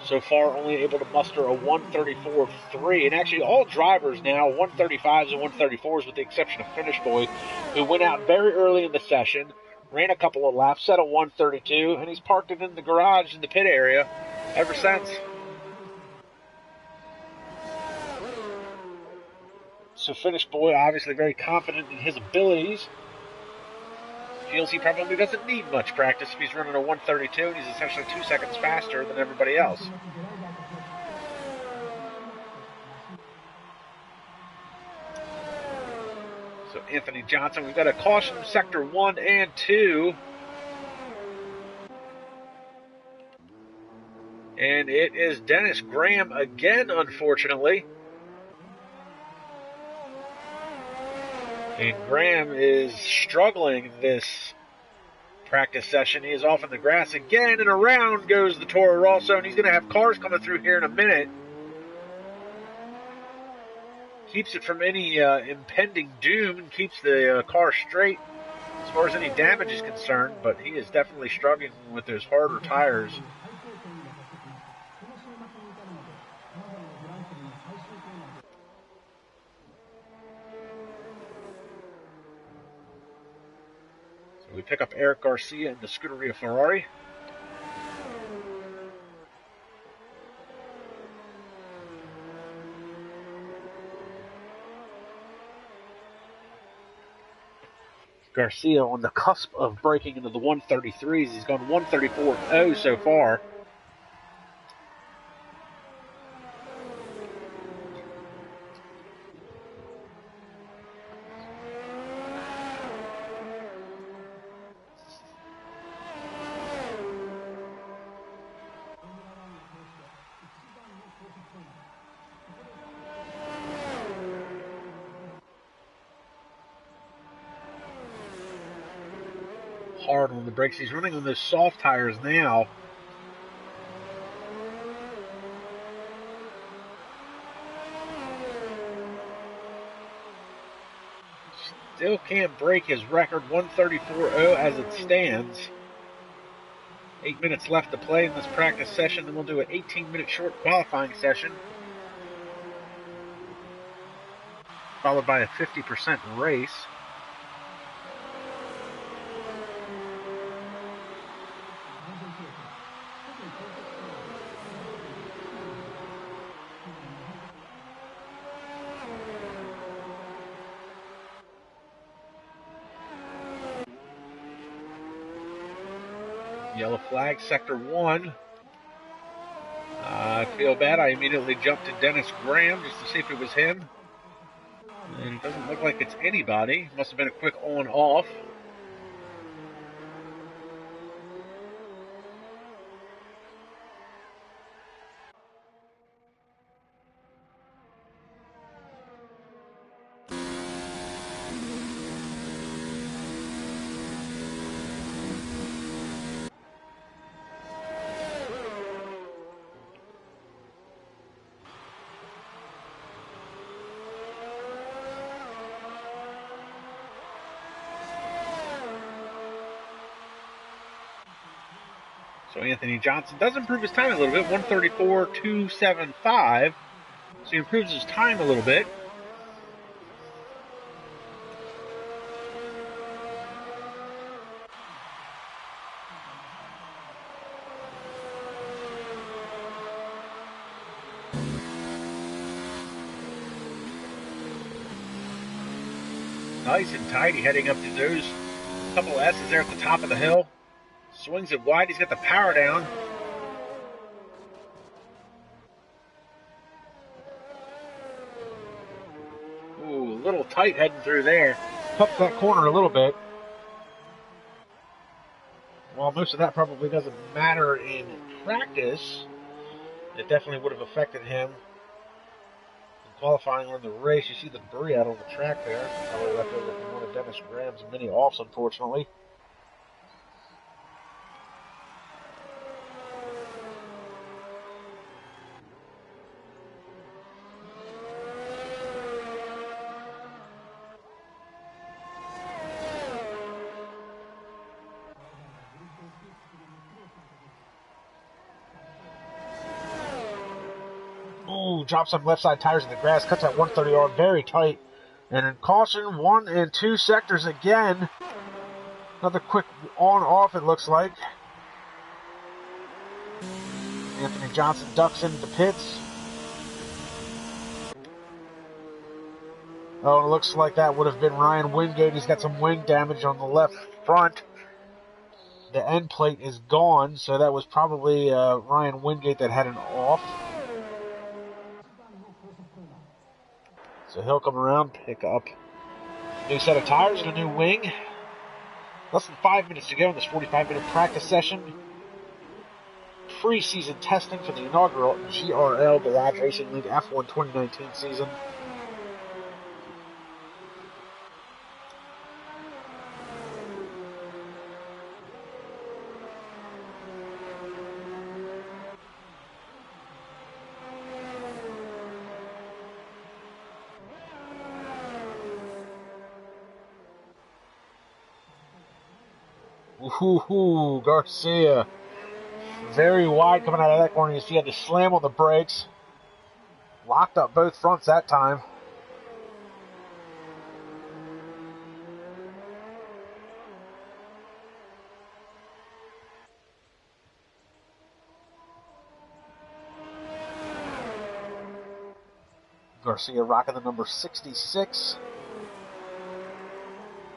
So far, only able to muster a 134.3. And actually, all drivers now, 135s and 134s, with the exception of Finish Boy, who went out very early in the session, ran a couple of laps, set a 132, and he's parked it in the garage in the pit area ever since. So Finish Boy, obviously very confident in his abilities. Feels he probably doesn't need much practice if he's running a 132 and he's essentially 2 seconds faster than everybody else. So Anthony Johnson, we've got a caution sector 1 and 2. And it is Dennis Graham again, unfortunately. And Graham is struggling this practice session. He is off in the grass again, and around goes the Toro Rosso, and he's going to have cars coming through here in a minute. Keeps it from any impending doom and keeps the car straight as far as any damage is concerned, but he is definitely struggling with those harder tires. We pick up Eric Garcia in the Scuderia Ferrari. Garcia on the cusp of breaking into the 133s. He's gone 134.0 so far. Hard on the brakes. He's running on those soft tires now. Still can't break his record, 134.0 as it stands. 8 minutes left to play in this practice session, then we'll do an 18-minute short qualifying session, followed by a 50% race. Yellow flag, sector 1. I feel bad. I immediately jumped to Dennis Graham just to see if it was him. And it doesn't look like it's anybody. Must have been a quick on-off. So Anthony Johnson does improve his time a little bit, 134.275. So he improves his time a little bit. Nice and tidy heading up to those couple of S's there at the top of the hill. Swings it wide. He's got the power down. little tight heading through there. Puffed that corner a little bit. While most of that probably doesn't matter in practice, it definitely would have affected him in qualifying or in the race. You see the debris out on the track there. Probably left over from one of Dennis Graham's mini offs, unfortunately. Ooh, drops some left side tires in the grass, cuts that 130R very tight. And in caution, 1 and 2 sectors again. Another quick on-off, it looks like. Anthony Johnson ducks into the pits. Oh, it looks like that would have been Ryan Wingate. He's got some wing damage on the left front. The end plate is gone, so that was probably Ryan Wingate that had an off. So he'll come around, pick up a new set of tires and a new wing. Less than 5 minutes to go in this 45-minute practice session. Preseason testing for the inaugural GRL Garage Racing League F1 2019 season. Ooh, Garcia. Very wide coming out of that corner. You see he had to slam on the brakes. Locked up both fronts that time. Garcia rocking the number 66.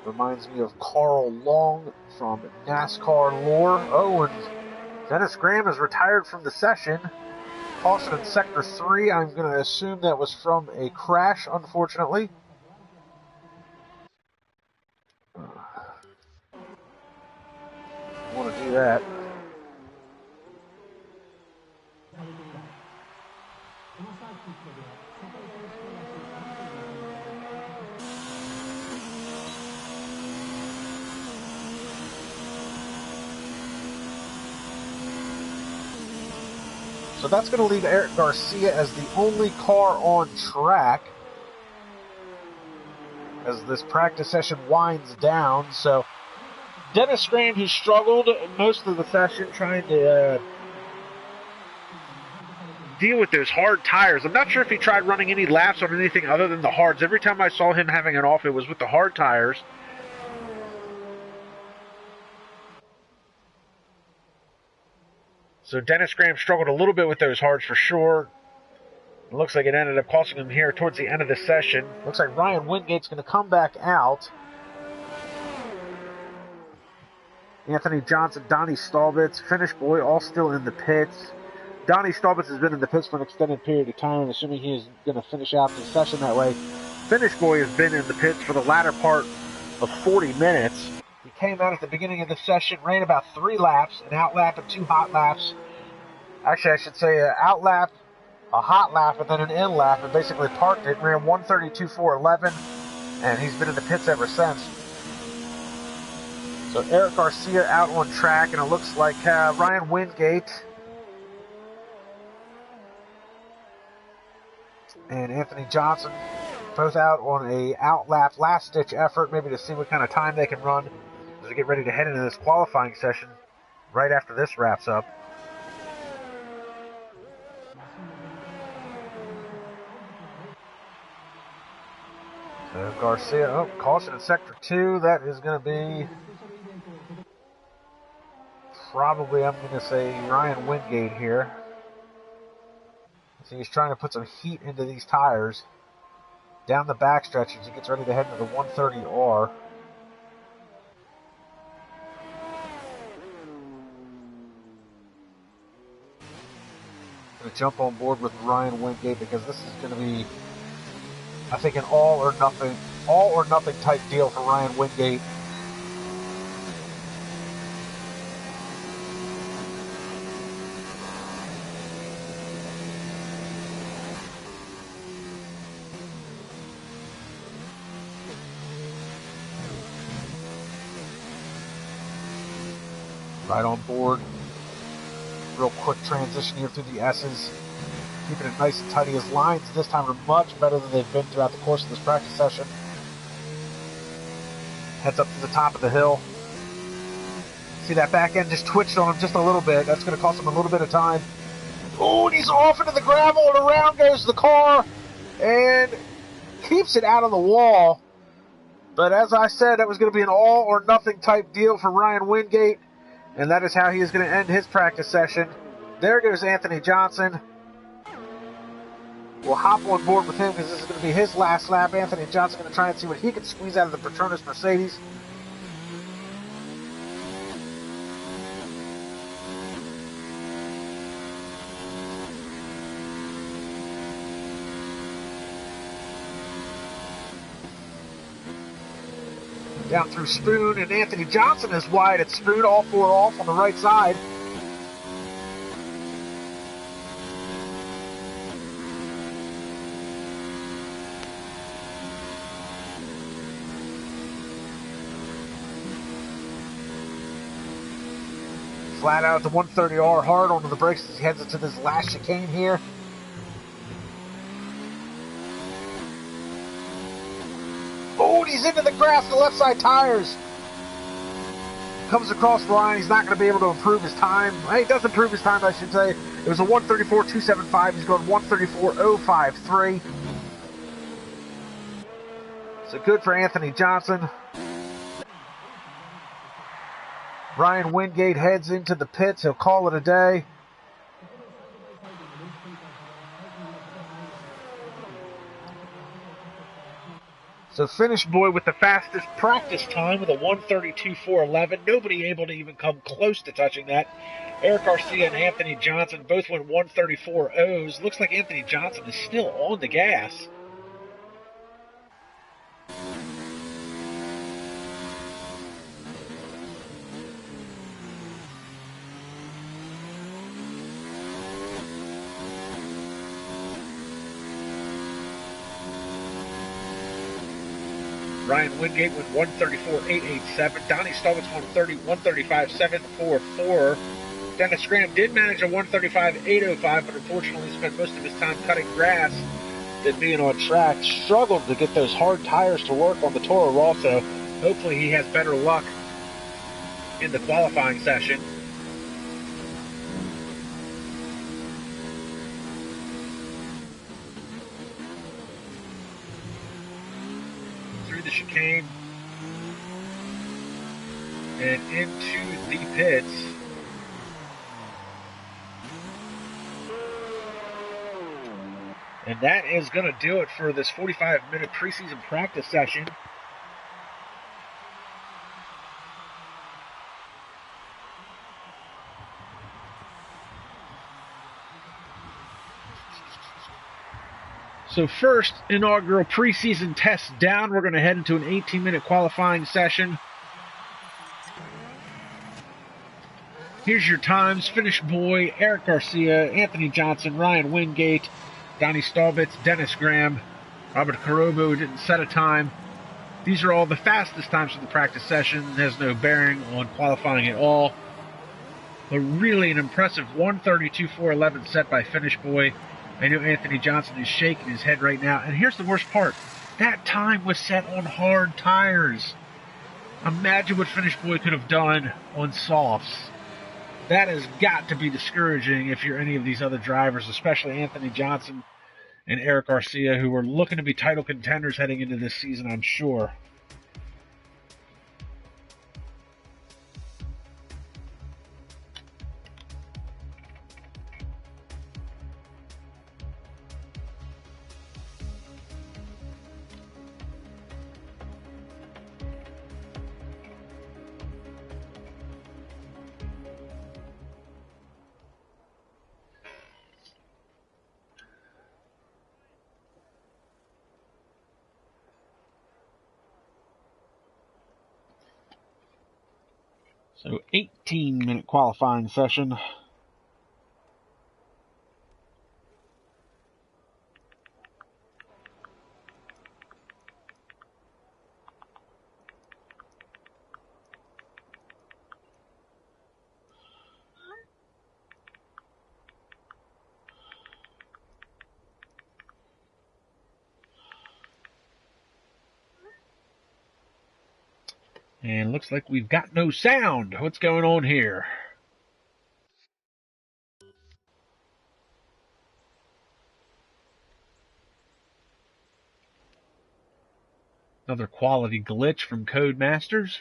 Reminds me of Carl Long from NASCAR lore. Oh, and Dennis Graham is retired from the session. Caution in Sector 3. I'm going to assume that was from a crash, unfortunately. Want to do that. So that's going to leave Eric Garcia as the only car on track as this practice session winds down. So Dennis Graham, who struggled most of the session trying to deal with those hard tires. I'm not sure if he tried running any laps on anything other than the hards. Every time I saw him having an off, it was with the hard tires. So Dennis Graham struggled a little bit with those hards for sure. It looks like it ended up costing him here towards the end of the session. Looks like Ryan Wingate's going to come back out. Anthony Johnson, Donnie Stallbitz, Finish Boy, all still in the pits. Donnie Stallbitz has been in the pits for an extended period of time, and assuming he is going to finish out the session that way. Finish Boy has been in the pits for the latter part of 40 minutes. He came out at the beginning of the session, ran about 3 laps, an out lap and 2 hot laps. Actually, I should say an out lap, a hot lap, and then an in lap, and basically parked it, ran 132.411, and he's been in the pits ever since. So Eric Garcia out on track, and it looks like Ryan Wingate and Anthony Johnson both out on a out lap, last ditch effort, maybe to see what kind of time they can run as they get ready to head into this qualifying session right after this wraps up. So Garcia, caution in Sector 2. That is going to be probably, I'm going to say, Ryan Wingate here. So he's trying to put some heat into these tires down the backstretch as he gets ready to head into the 130R. Going to jump on board with Ryan Wingate because this is going to be I think an all or nothing type deal for Ryan Wingate. Right on board. Real quick transition here through the S's. Keeping it nice and tidy. His lines this time are much better than they've been throughout the course of this practice session. Heads up to the top of the hill. See that back end just twitched on him just a little bit. That's going to cost him a little bit of time. Oh, and he's off into the gravel, and around goes the car, and keeps it out of the wall. But as I said, that was going to be an all or nothing type deal for Ryan Wingate, and that is how he is going to end his practice session. There goes Anthony Johnson. We'll hop on board with him because this is going to be his last lap. Anthony Johnson going to try and see what he can squeeze out of the Petronas Mercedes. Down through Spoon, and Anthony Johnson is wide at Spoon, all four off on the right side. Flat out at the 130R, hard onto the brakes as he heads into this last chicane here. Oh, he's into the grass, the left side tires. Comes across the line. He's not going to be able to improve his time. He does improve his time, I should say. It was a 134.275. He's going 134.053. So good for Anthony Johnson. Ryan Wingate heads into the pits. He'll call it a day. So Finish Boy with the fastest practice time with a 132.411. Nobody able to even come close to touching that. Eric Garcia and Anthony Johnson both went 134.0s. Looks like Anthony Johnson is still on the gas. Ryan Wingate with 134.887. Donnie Stallings 135.744. Dennis Graham did manage a 135.805, but unfortunately spent most of his time cutting grass than being on track. Struggled to get those hard tires to work on the Toro Rosso. Hopefully he has better luck in the qualifying session. The chicane and into the pits. And that is going to do it for this 45-minute preseason practice session. So first inaugural preseason test down. We're going to head into an 18-minute qualifying session. Here's your times. Finish Boy, Eric Garcia, Anthony Johnson, Ryan Wingate, Donnie Stallbitz, Dennis Graham, Robert Carobo, who didn't set a time. These are all the fastest times for the practice session. It has no bearing on qualifying at all. But really an impressive 132.411 set by Finish Boy. I know Anthony Johnson is shaking his head right now. And here's the worst part. That time was set on hard tires. Imagine what Finish Boy could have done on softs. That has got to be discouraging if you're any of these other drivers, especially Anthony Johnson and Eric Garcia, who are looking to be title contenders heading into this season, I'm sure. So 18-minute qualifying session. And looks like we've got no sound. What's going on here? Another quality glitch from Codemasters.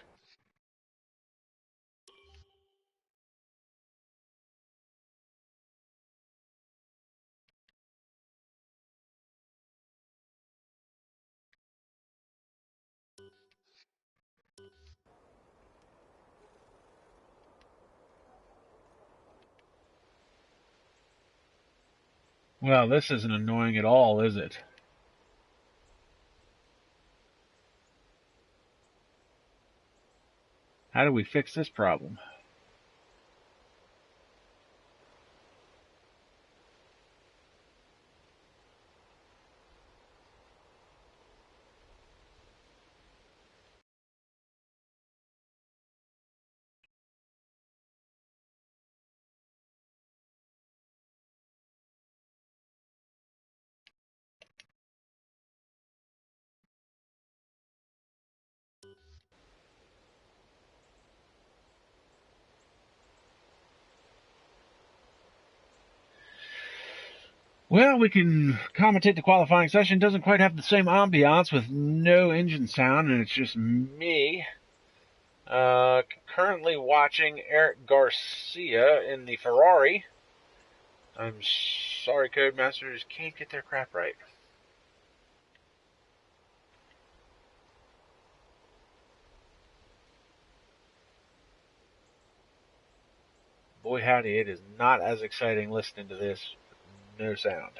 Well, this isn't annoying at all, is it? How do we fix this problem? Well, we can commentate the qualifying session. Doesn't quite have the same ambiance with no engine sound, and it's just me. Currently watching Eric Garcia in the Ferrari. I'm sorry, Codemasters can't get their crap right. Boy howdy, it is not as exciting listening to this with no sound.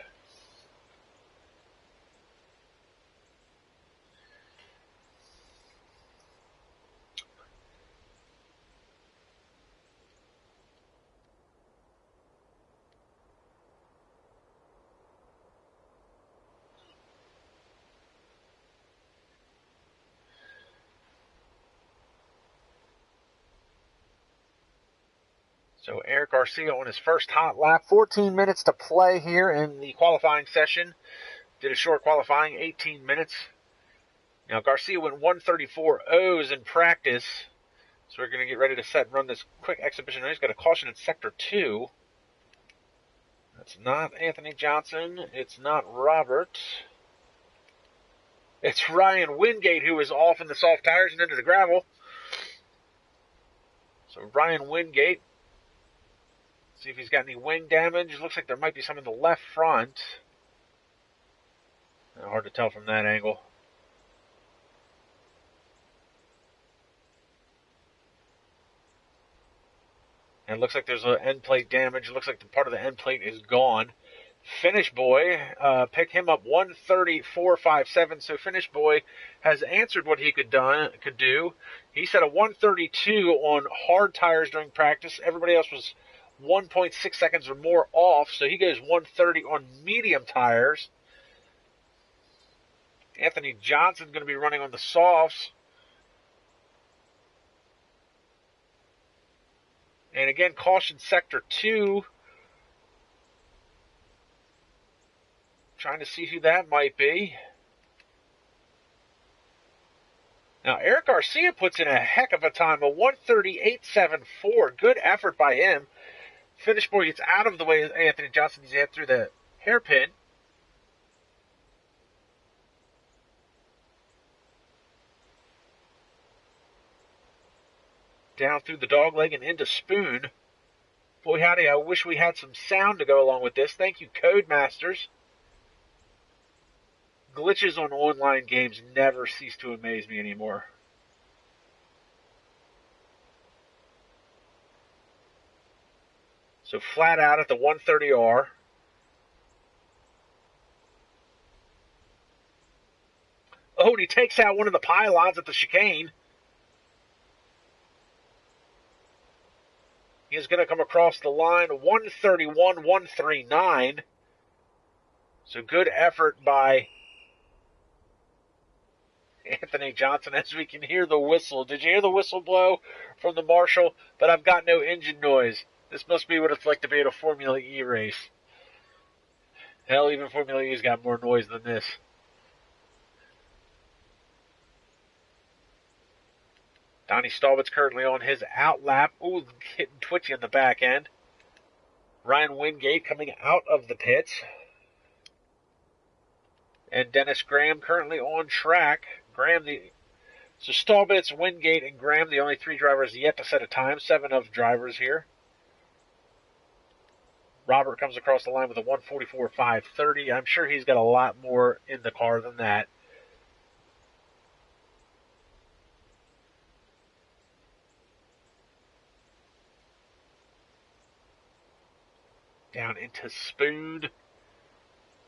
So Eric Garcia on his first hot lap. 14 minutes to play here in the qualifying session. Did a short qualifying, 18 minutes. Now Garcia went 134.0s in practice. So we're going to get ready to set and run this quick exhibition. He's got a caution in Sector 2. That's not Anthony Johnson. It's not Robert. It's Ryan Wingate who is off in the soft tires and into the gravel. So Ryan Wingate. See if he's got any wing damage. Looks like there might be some in the left front. Hard to tell from that angle. And it looks like there's an end plate damage. It looks like the part of the end plate is gone. Finish Boy, pick him up 134.57. So Finish Boy has answered what he could do. He set a 132 on hard tires during practice. Everybody else was 1.6 seconds or more off. So he goes 130 on medium tires. Anthony Johnson going to be running on the softs. And again, caution Sector 2. Trying to see who that might be. Now, Eric Garcia puts in a heck of a time, a 138.74. Good effort by him. Finish Boy gets out of the way of Anthony Johnson. He's head through the hairpin. Down through the dog leg and into Spoon. Boy howdy, I wish we had some sound to go along with this. Thank you, Codemasters. Glitches on online games never cease to amaze me anymore. So flat out at the 130R. Oh, and he takes out one of the pylons at the chicane. going to come across the line, 131.139. So good effort by Anthony Johnson, as we can hear the whistle. Did you hear the whistle blow from the marshal? But I've got no engine noise. This must be what it's like to be at a Formula E race. Hell, even Formula E's got more noise than this. Donnie Stallbitz currently on his out lap. Ooh, getting twitchy on the back end. Ryan Wingate coming out of the pits. And Dennis Graham currently on track. So Stallbitz, Wingate, and Graham, the only 3 drivers yet to set a time. 7 of drivers here. Robert comes across the line with a 1:44.530. I'm sure he's got a lot more in the car than that. Down into Spoon.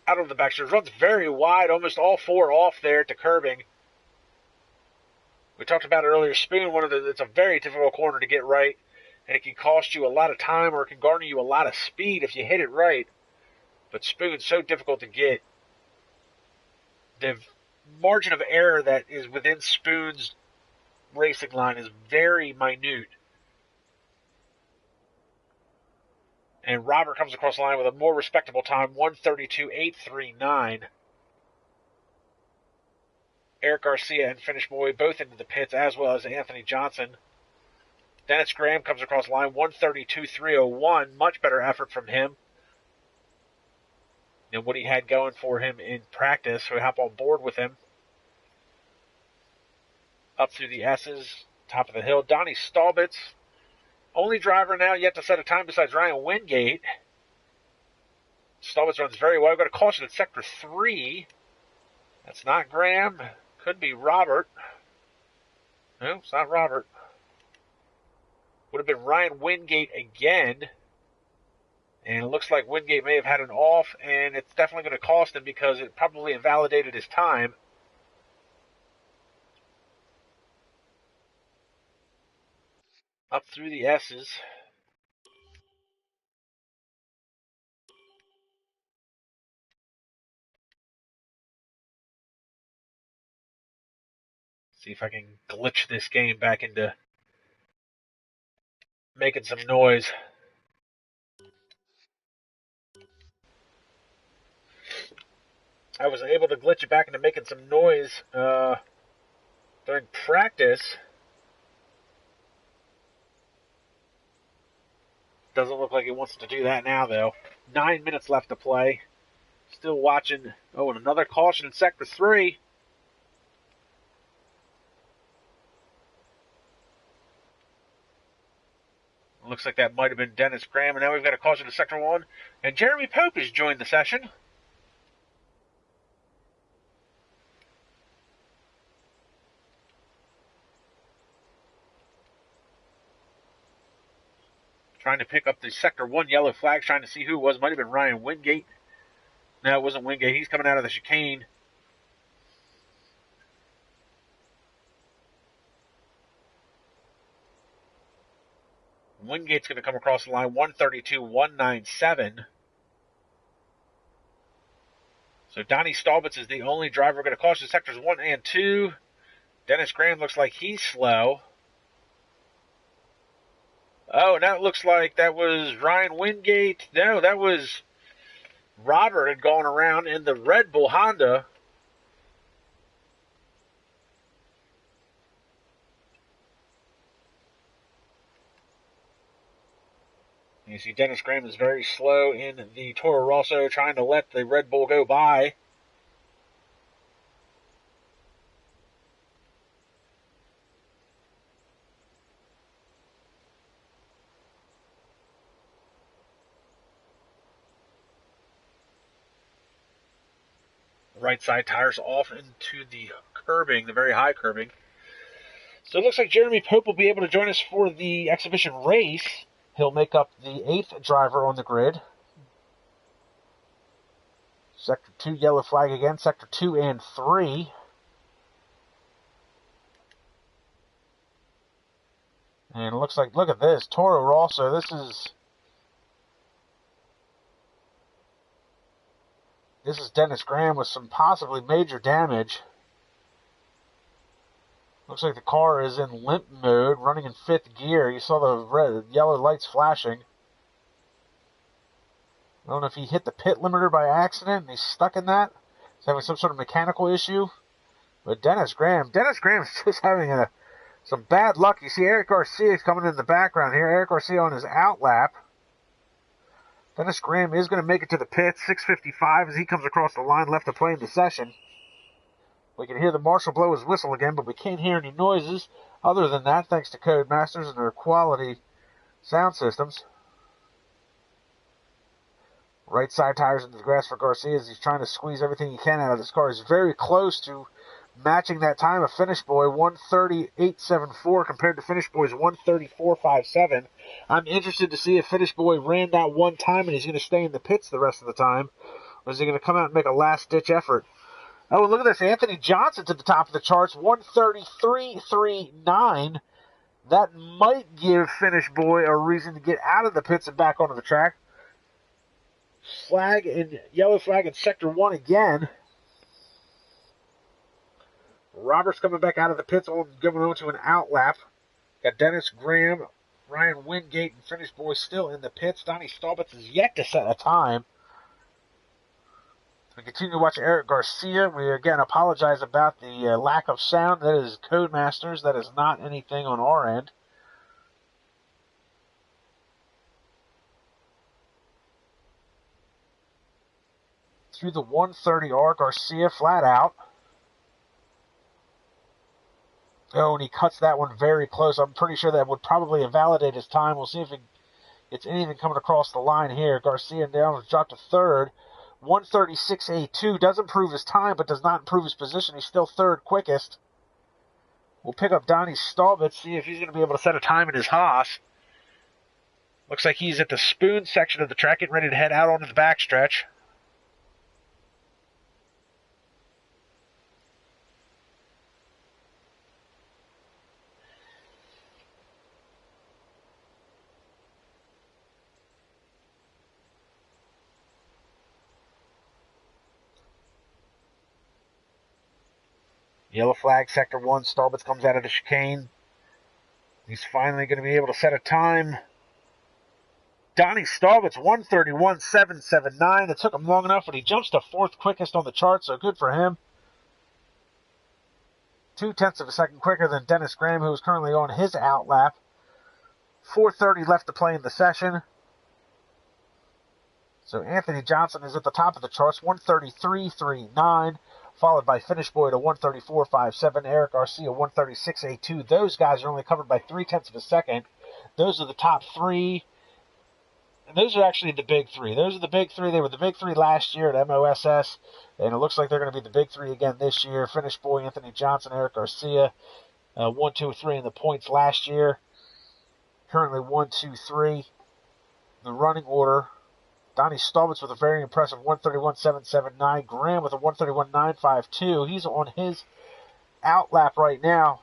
Out of the backstretch. Runs very wide. Almost all 4 off there to curbing. We talked about it earlier. Spoon, it's a very difficult corner to get right. And it can cost you a lot of time, or it can garner you a lot of speed if you hit it right. But Spoon's so difficult to get. The margin of error that is within Spoon's racing line is very minute. And Robert comes across the line with a more respectable time, 1:32.839. Eric Garcia and Finish Boy both into the pits, as well as Anthony Johnson. Dennis Graham comes across the line, 1:32.301. Much better effort from him than what he had going for him in practice. So we hop on board with him. Up through the S's, top of the hill. Donnie Stallbitz, only driver now yet to set a time besides Ryan Wingate. Stallbitz runs very well. Got a caution at Sector 3. That's not Graham. Could be Robert. No, it's not Robert. Would have been Ryan Wingate again. And it looks like Wingate may have had an off, and it's definitely going to cost him because it probably invalidated his time. Up through the S's. See if I can glitch this game back into making some noise. I was able to glitch it back into making some noise during practice. Doesn't look like it wants to do that now, though. 9 minutes left to play. Still watching. Oh, and another caution in Sector 3. Looks like that might have been Dennis Graham. And now we've got a caution in Sector 1. And Jeremy Pope has joined the session. Trying to pick up the Sector 1 yellow flag, trying to see who it was. Might have been Ryan Wingate. No, it wasn't Wingate. He's coming out of the chicane. Wingate's going to come across the line, 1:32.197. So Donnie Stallbitz is the only driver going to caution Sectors 1 and 2. Dennis Graham looks like he's slow. Oh, now it looks like that was Ryan Wingate. No, that was Robert had gone around in the Red Bull Honda. You see Dennis Graham is very slow in the Toro Rosso, trying to let the Red Bull go by. Right side tires off into the curbing, the very high curbing. So it looks like Jeremy Pope will be able to join us for the exhibition race. He'll make up the 8th driver on the grid. Sector 2 yellow flag again, Sector 2 and 3. And it looks like, look at this, Toro Rosso, this is Dennis Graham with some possibly major damage. Looks like the car is in limp mode, running in 5th gear. You saw the yellow lights flashing. I don't know if he hit the pit limiter by accident and he's stuck in that. He's having some sort of mechanical issue. But Dennis Graham's just having some bad luck. You see Eric Garcia is coming in the background here. Eric Garcia on his out lap. Dennis Graham is going to make it to the pits. 6:55 as he comes across the line, left to play in the session. We can hear the marshal blow his whistle again, but we can't hear any noises other than that, thanks to Codemasters and their quality sound systems. Right side tires into the grass for Garcia as he's trying to squeeze everything he can out of this car. He's very close to matching that time of Finish Boy, 1:38.74 compared to Finish Boy's 1:34.57. I'm interested to see if Finish Boy ran that one time and he's going to stay in the pits the rest of the time, or is he going to come out and make a last-ditch effort? Oh, and look at this. Anthony Johnson's at the top of the charts, 1:33.39. That might give Finish Boy a reason to get out of the pits and back onto the track. Yellow flag in Sector 1 again. Roberts coming back out of the pits, going on to an out lap. Got Dennis Graham, Ryan Wingate, and Finish Boy still in the pits. Donnie Staubitz is yet to set a time. We continue to watch Eric Garcia. We again apologize about the lack of sound. That is Codemasters. That is not anything on our end. Through the 130R, Garcia flat out. Oh, and he cuts that one very close. I'm pretty sure that would probably invalidate his time. We'll see if it's anything coming across the line here. Garcia down, dropped to 3rd. 1:36.82 does improve his time, but does not improve his position. He's still 3rd quickest. We'll pick up Donnie Staubitz, see if he's going to be able to set a time in his Haas. Looks like he's at the Spoon section of the track, getting ready to head out onto the backstretch. Yellow flag, Sector 1. Staubitz comes out of the chicane. He's finally going to be able to set a time. Donnie Staubitz, 1:31.779. It took him long enough, but he jumps to 4th quickest on the chart, so good for him. 0.2 of a second quicker than Dennis Graham, who is currently on his out lap. 4:30 left to play in the session. So Anthony Johnson is at the top of the charts, 1:33.39. Followed by Finish Boy to 1:34.57. Eric Garcia, 1:36.82. Those guys are only covered by 0.3 of a second. Those are the top 3. And those are actually the big 3. Those are the big 3. They were the big 3 last year at MOSS. And it looks like they're going to be the big 3 again this year. Finish Boy, Anthony Johnson, Eric Garcia. 1, 2, 3 in the points last year. Currently 1, 2, 3. The running order. Donnie Staubitz with a very impressive 1:31.779. Graham with a 1:31.952. He's on his out lap right now.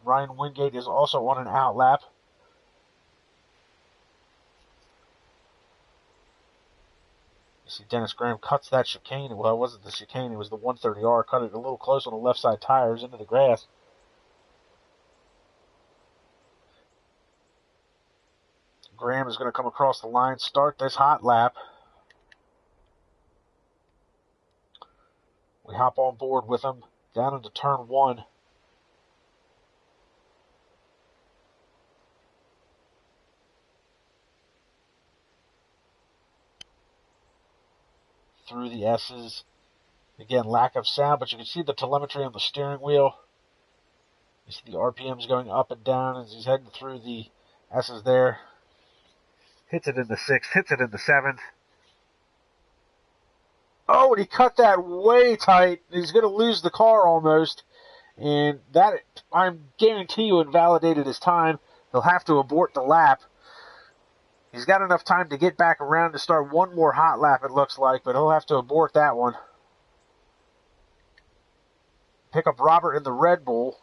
Ryan Wingate is also on an out lap. You see Dennis Graham cuts that chicane. Well, it wasn't the chicane, it was the 130R. Cut it a little close on the left side tires into the grass. Graham is going to come across the line, start this hot lap. We hop on board with him down into turn 1. Through the S's. Again, lack of sound, but you can see the telemetry on the steering wheel. You see the RPMs going up and down as he's heading through the S's there. Hits it in the 6th, hits it in the 7th. Oh, and he cut that way tight. He's going to lose the car almost. And that, I guarantee you, invalidated his time. He'll have to abort the lap. He's got enough time to get back around to start one more hot lap, it looks like, but he'll have to abort that one. Pick up Robert in the Red Bull.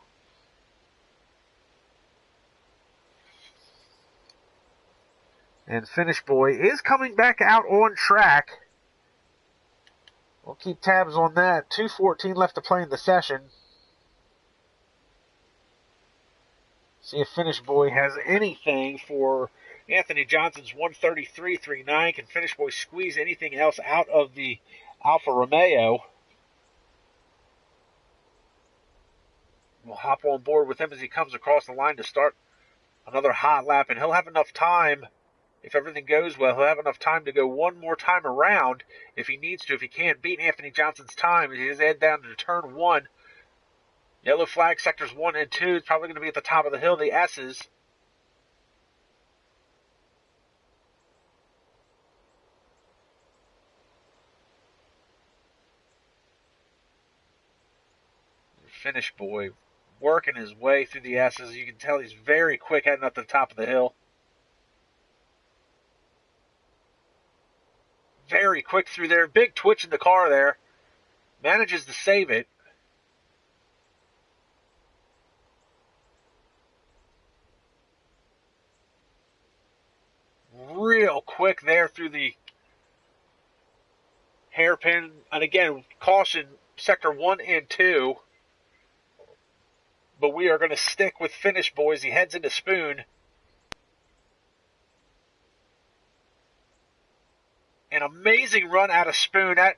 And Finish Boy is coming back out on track. We'll keep tabs on that. 2:14 left to play in the session. See if Finish Boy has anything for Anthony Johnson's 1:33.39. Can Finish Boy squeeze anything else out of the Alfa Romeo? We'll hop on board with him as he comes across the line to start another hot lap, and he'll have enough time, if everything goes well, he'll have enough time to go one more time around if he needs to. If he can't beat Anthony Johnson's time, he's head down to turn 1. Yellow flag, sectors 1 and 2. It's probably going to be at the top of the hill, the S's. Finish Boy working his way through the S's. You can tell he's very quick heading up to the top of the hill. Very quick through there. Big twitch in the car there. Manages to save it. Real quick there through the hairpin. And again, caution, sector 1 and 2. But we are going to stick with Finish Boy as he heads into Spoon. An amazing run out of Spoon. That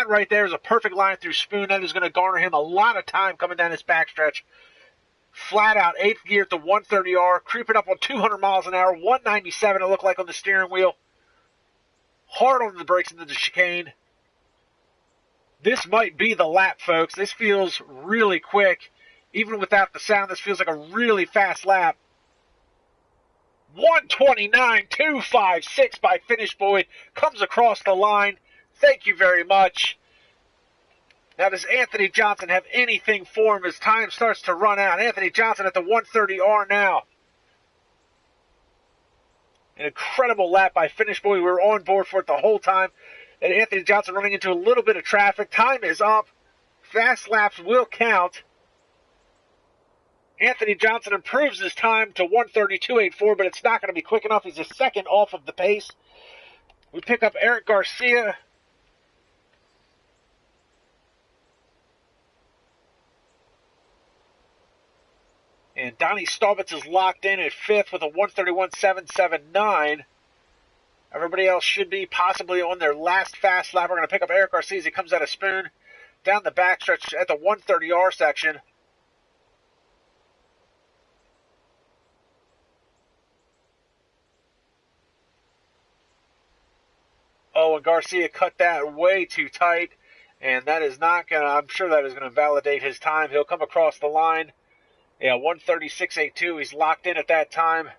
right there is a perfect line through Spoon. That is going to garner him a lot of time coming down this backstretch. Flat out, 8th gear at the 130R, creeping up on 200 miles an hour, 197 it looked like on the steering wheel. Hard on the brakes into the chicane. This might be the lap, folks. This feels really quick. Even without the sound, this feels like a really fast lap. 129.256 by Finish Boy. Comes across the line. Thank you very much. Now, does Anthony Johnson have anything for him as time starts to run out? Anthony Johnson at the 130R now. An incredible lap by Finish Boy. We were on board for it the whole time. And Anthony Johnson running into a little bit of traffic. Time is up. Fast laps will count. Anthony Johnson improves his time to 1:32.84, but it's not going to be quick enough. He's a second off of the pace. We pick up Eric Garcia. And Donnie Staubitz is locked in at 5th with a 1:31.779. Everybody else should be possibly on their last fast lap. We're going to pick up Eric Garcia as he comes out of Spoon down the backstretch at the 130R section. Oh, and Garcia cut that way too tight, and that is not going to, I'm sure that is going to validate his time. He'll come across the line. Yeah, 1:36.82. He's locked in at that time.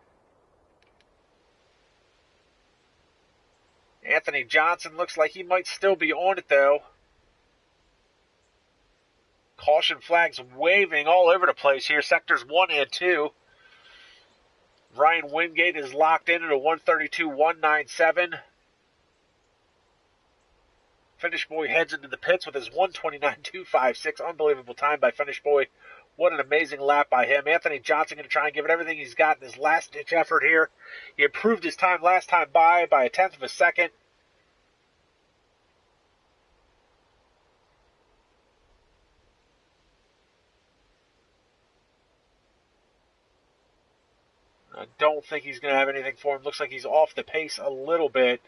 Anthony Johnson looks like he might still be on it, though. Caution flags waving all over the place here. Sectors 1 and 2. Ryan Wingate is locked in at a 1:32.197. Finish Boy heads into the pits with his 1:29.256. Unbelievable time by Finish Boy. What an amazing lap by him. Anthony Johnson going to try and give it everything he's got in his last-ditch effort here. He improved his time last time by a 1/10 of a second. I don't think he's going to have anything for him. Looks like he's off the pace a little bit.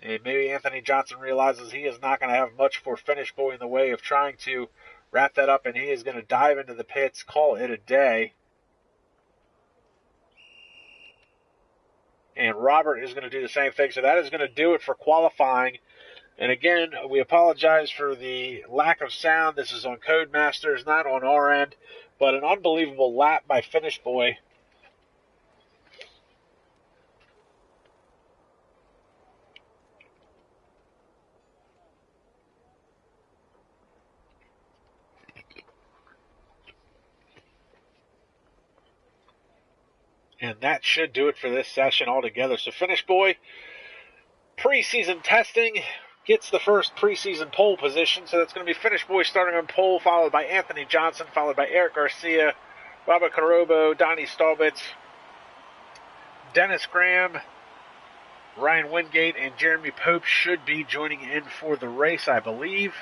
And maybe Anthony Johnson realizes he is not going to have much for Finish Boy in the way of trying to wrap that up, and he is going to dive into the pits, call it a day. And Robert is going to do the same thing. So that is going to do it for qualifying. And again, we apologize for the lack of sound. This is on Codemasters, not on our end. But an unbelievable lap by Finish Boy. And that should do it for this session altogether. So Finish Boy, preseason testing, gets the first preseason pole position. So that's going to be Finish Boy starting on pole, followed by Anthony Johnson, followed by Eric Garcia, Robert Carobo, Donnie Stallbitz, Dennis Graham, Ryan Wingate, and Jeremy Pope should be joining in for the race, I believe.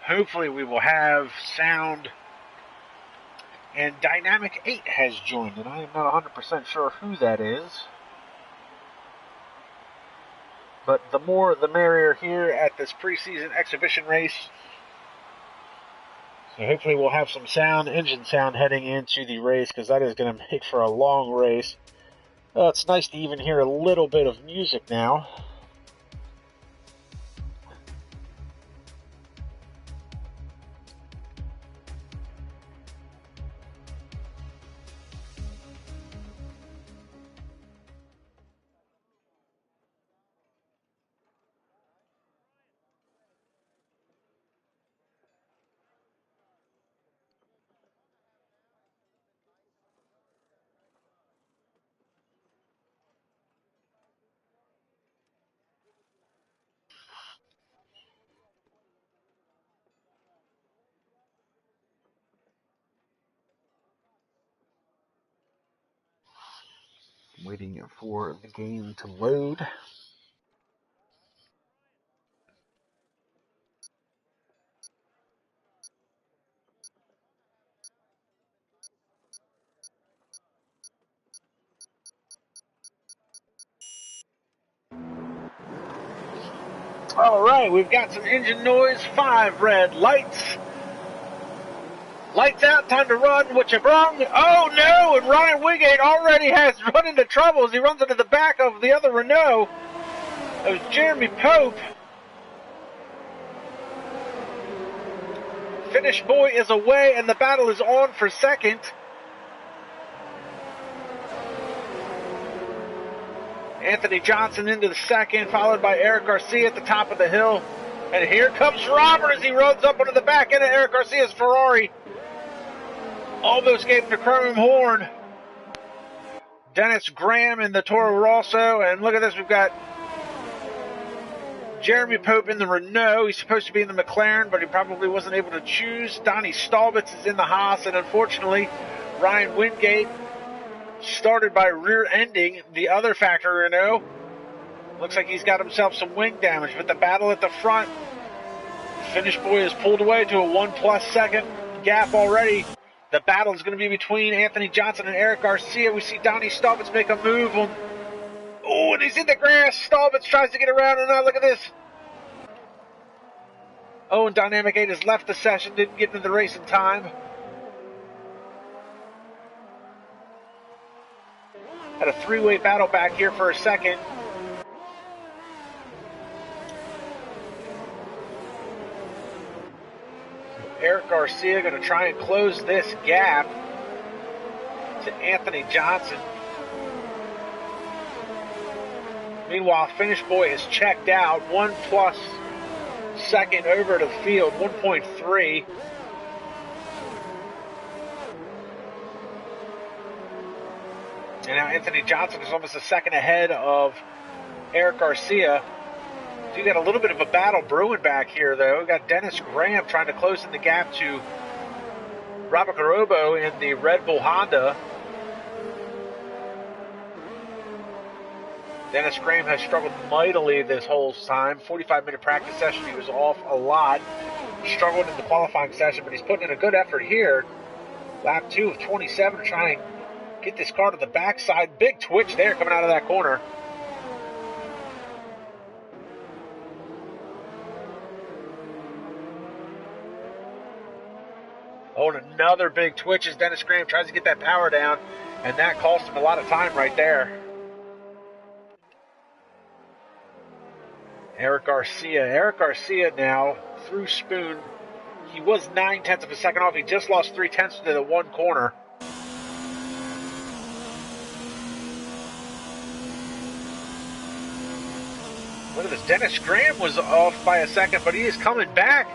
Hopefully we will have sound. And Dynamic 8 has joined, and I am not 100% sure who that is. But the more the merrier here at this preseason exhibition race. So hopefully we'll have some sound, engine sound heading into the race, because that is going to make for a long race. It's nice to even hear a little bit of music now. Waiting for the game to load. All right, we've got some engine noise, 5 red lights. Lights out, time to run, what you brung. Oh no, and Ryan Wingate already has run into trouble as he runs into the back of the other Renault. That was Jeremy Pope. Finish Boy is away and the battle is on for second. Anthony Johnson into the second, followed by Eric Garcia at the top of the hill. And here comes Robert as he runs up onto the back end of Eric Garcia's Ferrari. Almost gave him the chrome horn. Dennis Graham in the Toro Rosso. And look at this, we've got Jeremy Pope in the Renault. He's supposed to be in the McLaren, but he probably wasn't able to choose. Donnie Stallbitz is in the Haas, and unfortunately, Ryan Wingate started by rear-ending the other factory Renault. Looks like he's got himself some wing damage, but the battle at the front. Finish Boy is pulled away to a 1+ second gap already. The battle is going to be between Anthony Johnson and Eric Garcia. We see Donnie Stallbitz make a move on. Oh, and he's in the grass. Stallbitz tries to get around, and now look at this. Oh, and Dynamic 8 has left the session, didn't get into the race in time. Had a 3-way battle back here for a second. Eric Garcia going to try and close this gap to Anthony Johnson. Meanwhile, Finish Boy has checked out 1+ second over to the field, 1.3. And now Anthony Johnson is almost a second ahead of Eric Garcia. So you got a little bit of a battle brewing back here, though. We got Dennis Graham trying to close in the gap to Robert Carobo in the Red Bull Honda. Dennis Graham has struggled mightily this whole time. 45-minute practice session, he was off a lot. Struggled in the qualifying session, but he's putting in a good effort here. Lap 2 of 27 to try and get this car to the backside. Big twitch there coming out of that corner. Oh, and another big twitch as Dennis Graham tries to get that power down, and that cost him a lot of time right there. Eric Garcia now through Spoon. He was 9/10 of a second off. He just lost 3/10 to the one corner. Look at this. Dennis Graham was off by a second, but he is coming back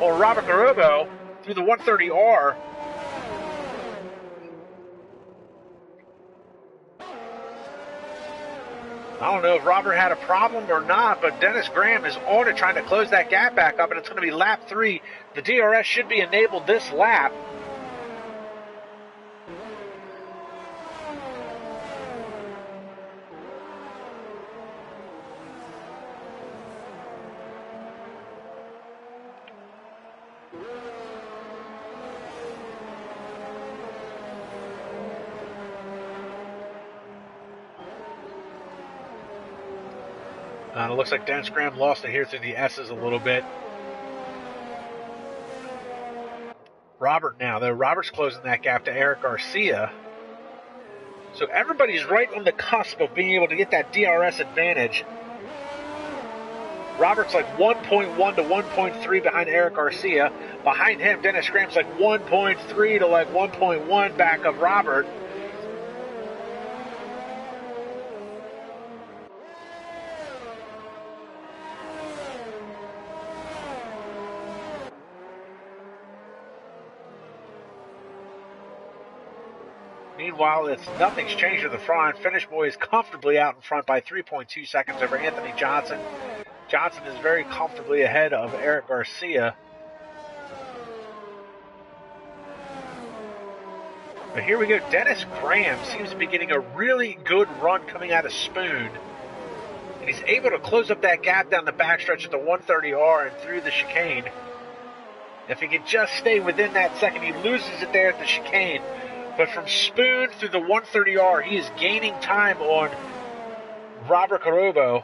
on Robert Garobo through the 130R. I don't know if Robert had a problem or not, but Dennis Graham is on it trying to close that gap back up, and it's going to be lap 3. The DRS should be enabled this lap. It looks like Dennis Graham lost it here through the S's a little bit. Robert now, though. Robert's closing that gap to Eric Garcia. So everybody's right on the cusp of being able to get that DRS advantage. Robert's like 1.1 to 1.3 behind Eric Garcia. Behind him, Dennis Graham's like 1.3 to like 1.1 back of Robert. Meanwhile, nothing's changed at the front. Finish Boy is comfortably out in front by 3.2 seconds over Anthony Johnson. Johnson is very comfortably ahead of Eric Garcia. But here we go. Dennis Graham seems to be getting a really good run coming out of Spoon. And he's able to close up that gap down the backstretch at the 130R and through the chicane. If he could just stay within that second, he loses it there at the chicane. But from Spoon through the 130R, he is gaining time on Robert Garobo.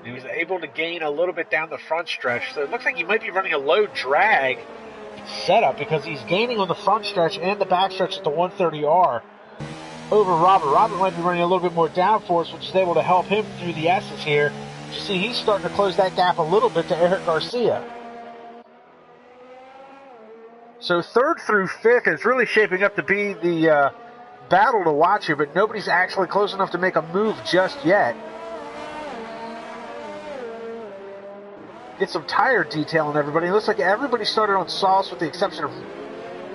He was able to gain a little bit down the front stretch. So it looks like he might be running a low drag setup because he's gaining on the front stretch and the back stretch at the 130R over Robert. Robert might be running a little bit more downforce, which is able to help him through the S's here. You see, he's starting to close that gap a little bit to Eric Garcia. So 3rd through 5th is really shaping up to be the battle to watch here, but nobody's actually close enough to make a move just yet. Get some tire detail on everybody. It looks like everybody started on sauce with the exception of,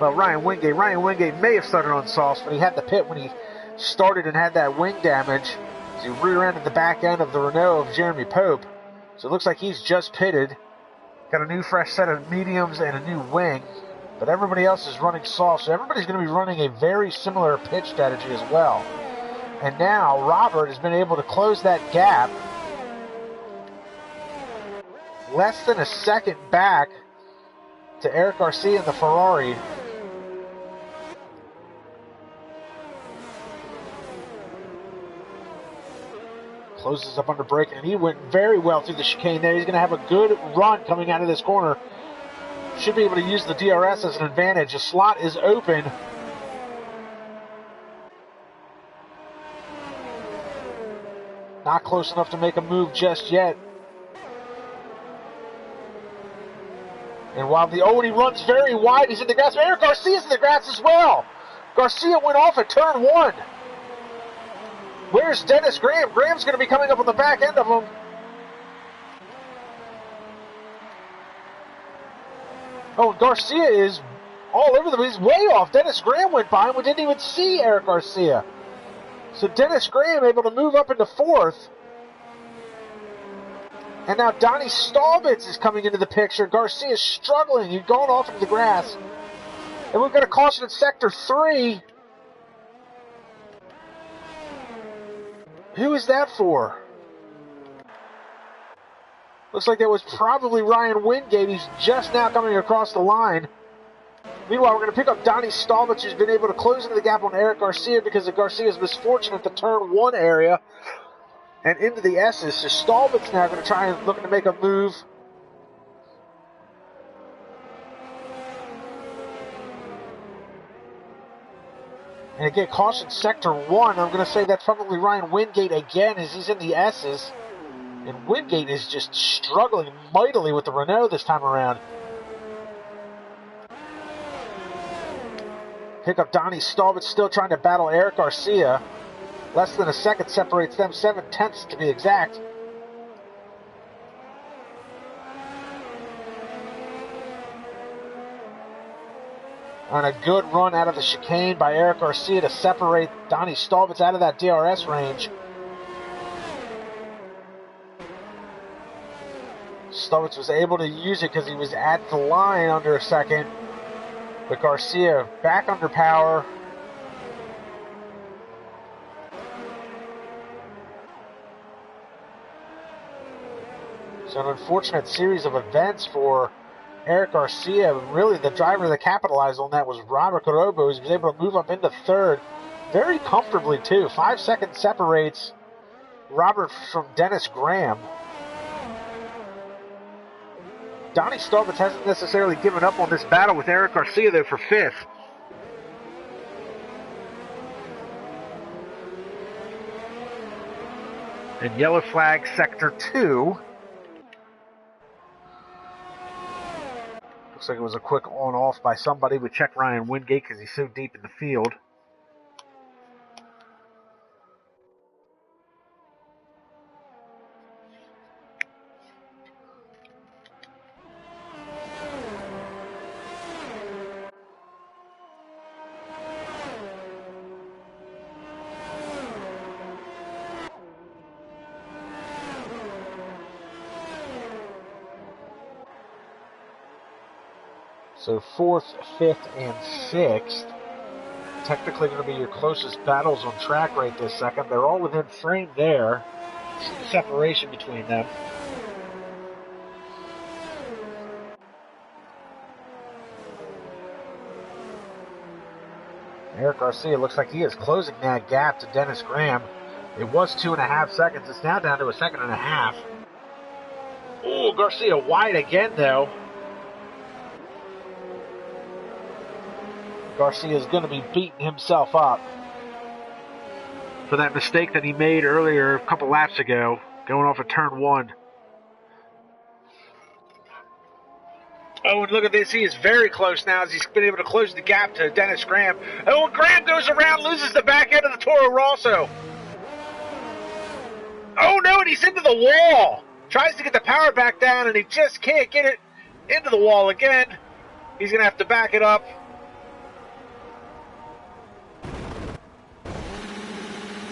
well, Ryan Wingate. Ryan Wingate may have started on sauce, but he had the pit when he started and had that wing damage. He rear-ended the back end of the Renault of Jeremy Pope. So it looks like he's just pitted. Got a new fresh set of mediums and a new wing. But everybody else is running soft. So everybody's going to be running a very similar pitch strategy as well. And now Robert has been able to close that gap. Less than a second back to Eric Garcia in the Ferrari. Closes up under braking, and he went very well through the chicane there. He's going to have a good run coming out of this corner. Should be able to use the DRS as an advantage. The slot is open. Not close enough to make a move just yet. And while and he runs very wide, he's in the grass. But Eric Garcia's in the grass as well. Garcia went off at turn 1. Where's Dennis Graham? Graham's going to be coming up on the back end of him. Oh, Garcia is all over them. He's way off. Dennis Graham went by, and we didn't even see Eric Garcia. So Dennis Graham able to move up into 4th. And now Donnie Stallbitz is coming into the picture. Garcia is struggling. He's going off into the grass. And we've got a caution in Sector 3. Who is that for? Looks like that was probably Ryan Wingate. He's just now coming across the line. Meanwhile, we're going to pick up Donnie Stallbitz, who's been able to close into the gap on Eric Garcia because of Garcia's misfortune at the turn 1 area and into the S's. So Stallbitz now going to try and looking to make a move. And again, caution Sector 1. I'm going to say that's probably Ryan Wingate again as he's in the S's. And Wingate is just struggling mightily with the Renault this time around. Pick up Donnie Staubitz, still trying to battle Eric Garcia. Less than a second separates them, 7/10 to be exact. On a good run out of the chicane by Eric Garcia to separate Donnie Staubitz out of that DRS range. Staubitz was able to use it because he was at the line under a second. But Garcia back under power. So an unfortunate series of events for Eric Garcia. Really, the driver that capitalized on that was Robert Carobo. He was able to move up into third very comfortably, too. 5 seconds separates Robert from Dennis Graham. Donnie Staubitz hasn't necessarily given up on this battle with Eric Garcia, though, for fifth. And yellow flag, sector 2. Looks like it was a quick on-off by somebody. We check Ryan Wingate because he's so deep in the field. So 4th, 5th, and 6th, technically going to be your closest battles on track right this second. They're all within frame there. See the separation between them. Eric Garcia looks like he is closing that gap to Dennis Graham. It was 2.5 seconds. It's now down to 1.5 seconds. Oh, Garcia wide again, though. Garcia is going to be beating himself up for that mistake that he made earlier a couple laps ago, going off of turn 1. Oh, and look at this. He is very close now as he's been able to close the gap to Dennis Graham. Oh, and Graham goes around, loses the back end of the Toro Rosso. Oh, no, and he's into the wall. Tries to get the power back down, and he just can't get it into the wall again. He's going to have to back it up.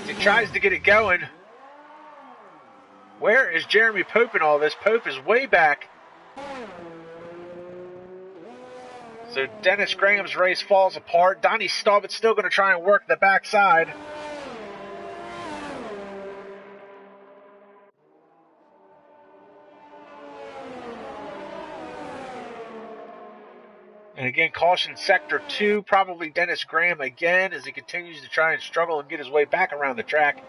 He tries to get it going. Where is Jeremy Pope in all this? Pope is way back. So Dennis Graham's race falls apart. Donnie Staubitz still going to try and work the backside. And again, caution sector 2, probably Dennis Graham again as he continues to try and struggle and get his way back around the track.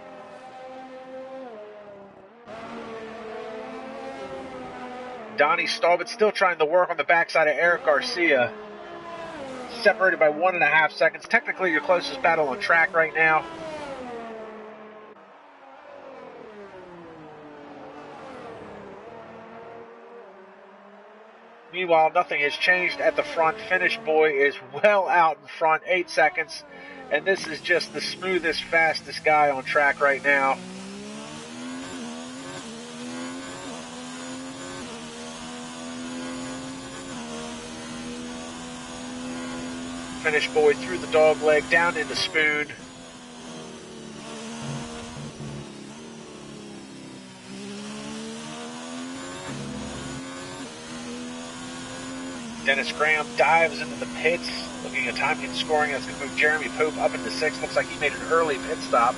Donnie Staubitz still trying to work on the backside of Eric Garcia. Separated by 1.5 seconds. Technically your closest battle on track right now. Meanwhile, nothing has changed at the front. Finish Boy is well out in front, 8 seconds. And this is just the smoothest, fastest guy on track right now. Finish Boy through the dog leg, down into Spoon. Dennis Graham dives into the pits, looking at time and scoring. That's going to move Jeremy Pope up into 6th. Looks like he made an early pit stop.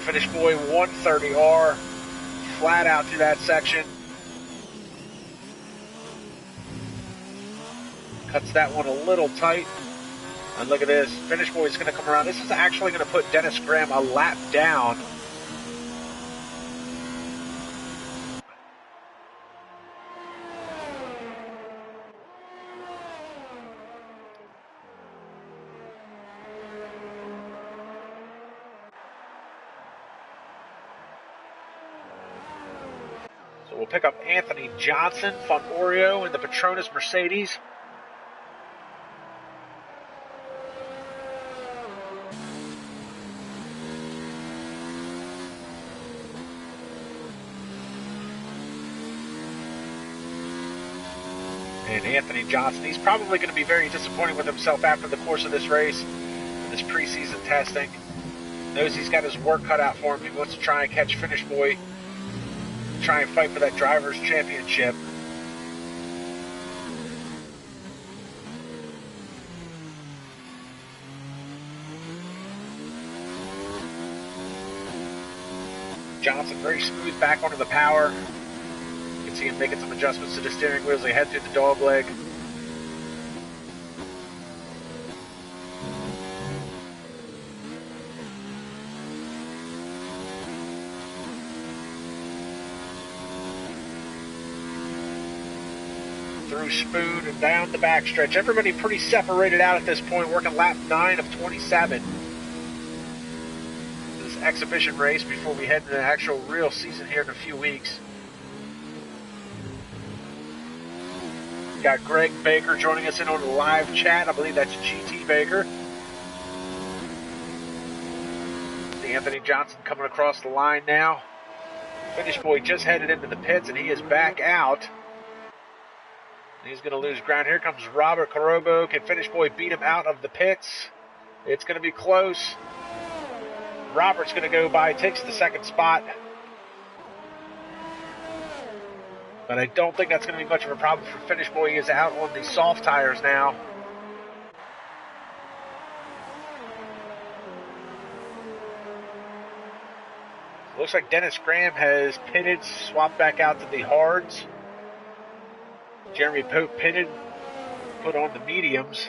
Finish Boy 130R, flat out through that section. Cuts that one a little tight. And look at this. Finish Boy's going to come around. This is actually going to put Dennis Graham a lap down. So we'll pick up Anthony Johnson, Fun Oreo in the Petronas Mercedes. And Anthony Johnson, he's probably going to be very disappointed with himself after the course of this race, this preseason testing. Knows he's got his work cut out for him. He wants to try and catch Finish Boy, try and fight for that driver's championship. Johnson very smooth back onto the power. You can see him making some adjustments to the steering wheel as they head through the dog leg. Through Spoon and down the backstretch. Everybody pretty separated out at this point, working lap 9 of 27. This exhibition race before we head into the actual real season here in a few weeks. Got Greg Baker joining us in on the live chat. I believe that's GT Baker. See Anthony Johnson coming across the line now. Finish Boy just headed into the pits and he is back out. He's going to lose ground. Here comes Robert Carobo. Can Finish Boy beat him out of the pits? It's going to be close. Robert's going to go by, takes the second spot. But I don't think that's going to be much of a problem for Finish Boy. He is out on the soft tires now. Looks like Dennis Graham has pitted, swapped back out to the hards. Jeremy Pope pitted, put on the mediums.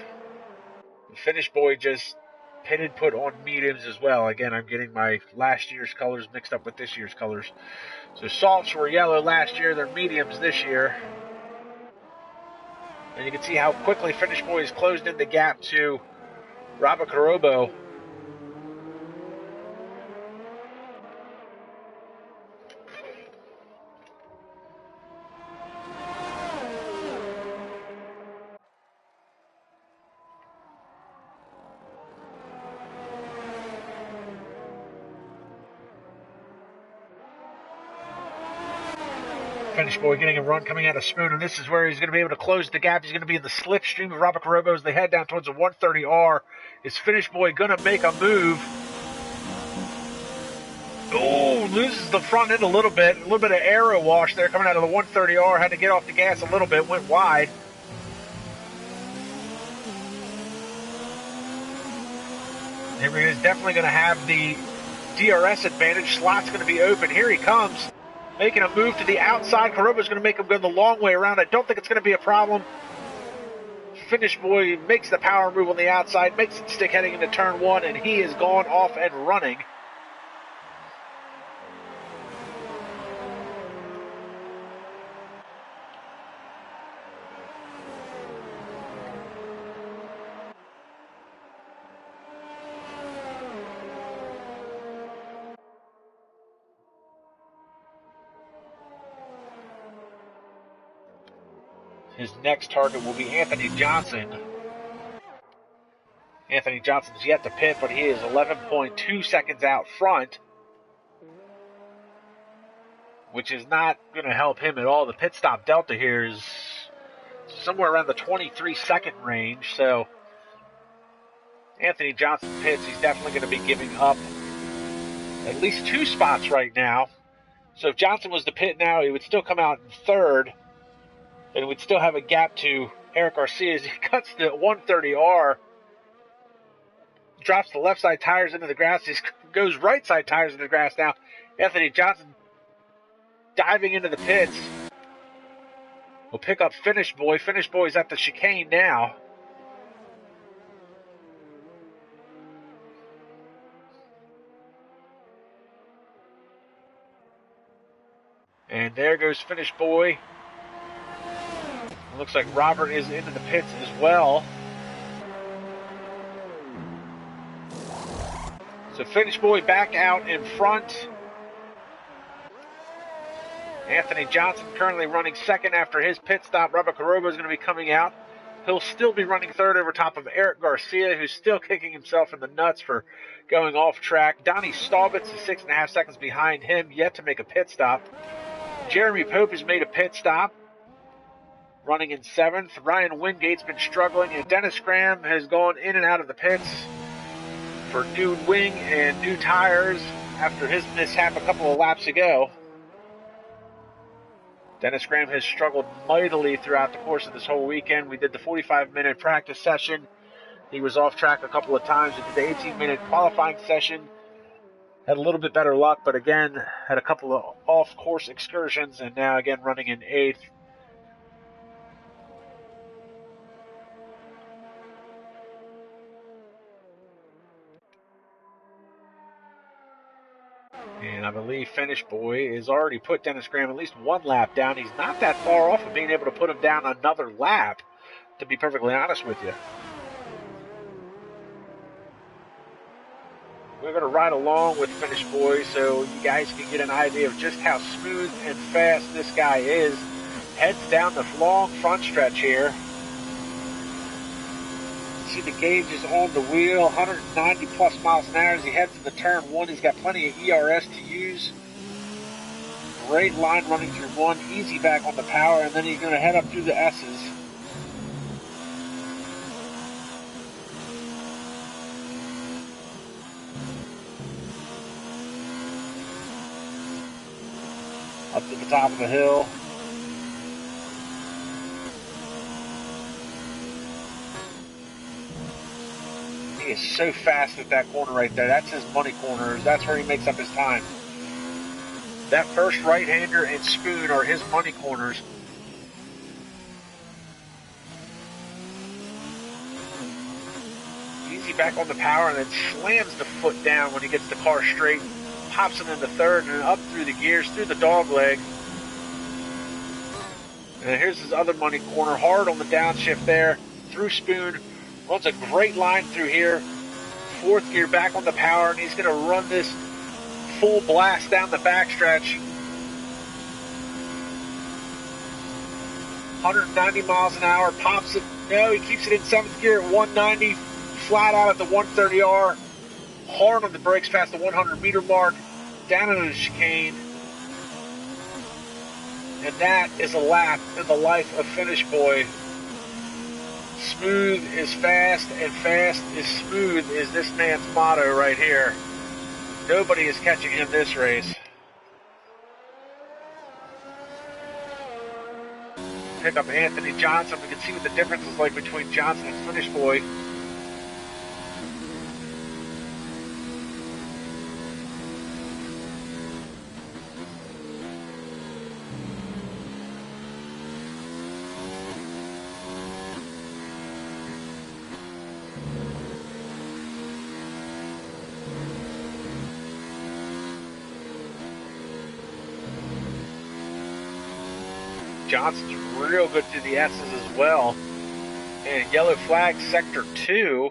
The Finish Boy just pitted, put on mediums as well. Again, I'm getting my last year's colors mixed up with this year's colors. So softs were yellow last year, they're mediums this year. And you can see how quickly Finish Boy has closed in the gap to Robert Carobo. Finish Boy getting a run coming out of Spoon, and this is where he's going to be able to close the gap. He's going to be in the slipstream of Robert Carobo as they head down towards the 130R. Is Finish Boy going to make a move? Oh, loses the front end a little bit of aero wash there coming out of the 130R. Had to get off the gas a little bit, went wide. Here he is, definitely going to have the DRS advantage. Slot's going to be open. Here he comes. Making a move to the outside. Carobo's going to make him go the long way around. I don't think it's going to be a problem. Finish Boy makes the power move on the outside, makes it stick heading into turn 1, and he is gone off and running. His next target will be Anthony Johnson. Anthony Johnson's yet to pit, but he is 11.2 seconds out front, which is not going to help him at all. The pit stop delta here is somewhere around the 23-second range, so Anthony Johnson pits. He's definitely going to be giving up at least 2 spots right now. So if Johnson was to pit now, he would still come out in third. And we'd still have a gap to Eric Garcia as he cuts the 130R, drops the left side tires into the grass. He goes right side tires into the grass now. Anthony Johnson diving into the pits. Will pick up Finish Boy. Finish Boy's at the chicane now. And there goes Finish Boy. It looks like Robert is into the pits as well. So Finish Boy back out in front. Anthony Johnson currently running second after his pit stop. Robert Carobo is going to be coming out. He'll still be running third over top of Eric Garcia, who's still kicking himself in the nuts for going off track. Donnie Staubitz is 6.5 seconds behind him, yet to make a pit stop. Jeremy Pope has made a pit stop. running in 7th. Ryan Wingate's been struggling, and Dennis Graham has gone in and out of the pits for new wing and new tires after his mishap a couple of laps ago. Dennis Graham has struggled mightily throughout the course of this whole weekend. We did the 45-minute practice session. He was off track a couple of times. We did the 18-minute qualifying session. Had a little bit better luck, but again, had a couple of off-course excursions, and now again running in 8th. And I believe Finish Boy has already put Dennis Graham at least one lap down. He's not that far off of being able to put him down another lap, to be perfectly honest with you. We're going to ride along with Finish Boy so you guys can get an idea of just how smooth and fast this guy is. Heads down the long front stretch here. See the gauge is on the wheel, 190 plus miles an hour as he heads into turn 1. He's got plenty of ERS to use. Great line running through 1, easy back on the power, and then he's going to head up through the S's. Up to the top of the hill. He is so fast at that corner right there. That's his money corner. That's where he makes up his time. That first right-hander and Spoon are his money corners. Easy back on the power and then slams the foot down when he gets the car straight. Pops it into 3rd and up through the gears, through the dog leg. And here's his other money corner, hard on the downshift there, through Spoon. Runs a great line through here. 4th gear back on the power, and he's going to run this full blast down the backstretch. 190 miles an hour, pops it. No, he keeps it in 7th gear at 190, flat out at the 130R. Hard on the brakes past the 100-meter mark, down into the chicane. And that is a lap in the life of Finish Boy. Smooth is fast, and fast is smooth is this man's motto right here. Nobody is catching him this race. Pick up Anthony Johnson. We can see what the difference is like between Johnson and Finish Boy. Johnson's real good through the S's as well. And yellow flag sector 2.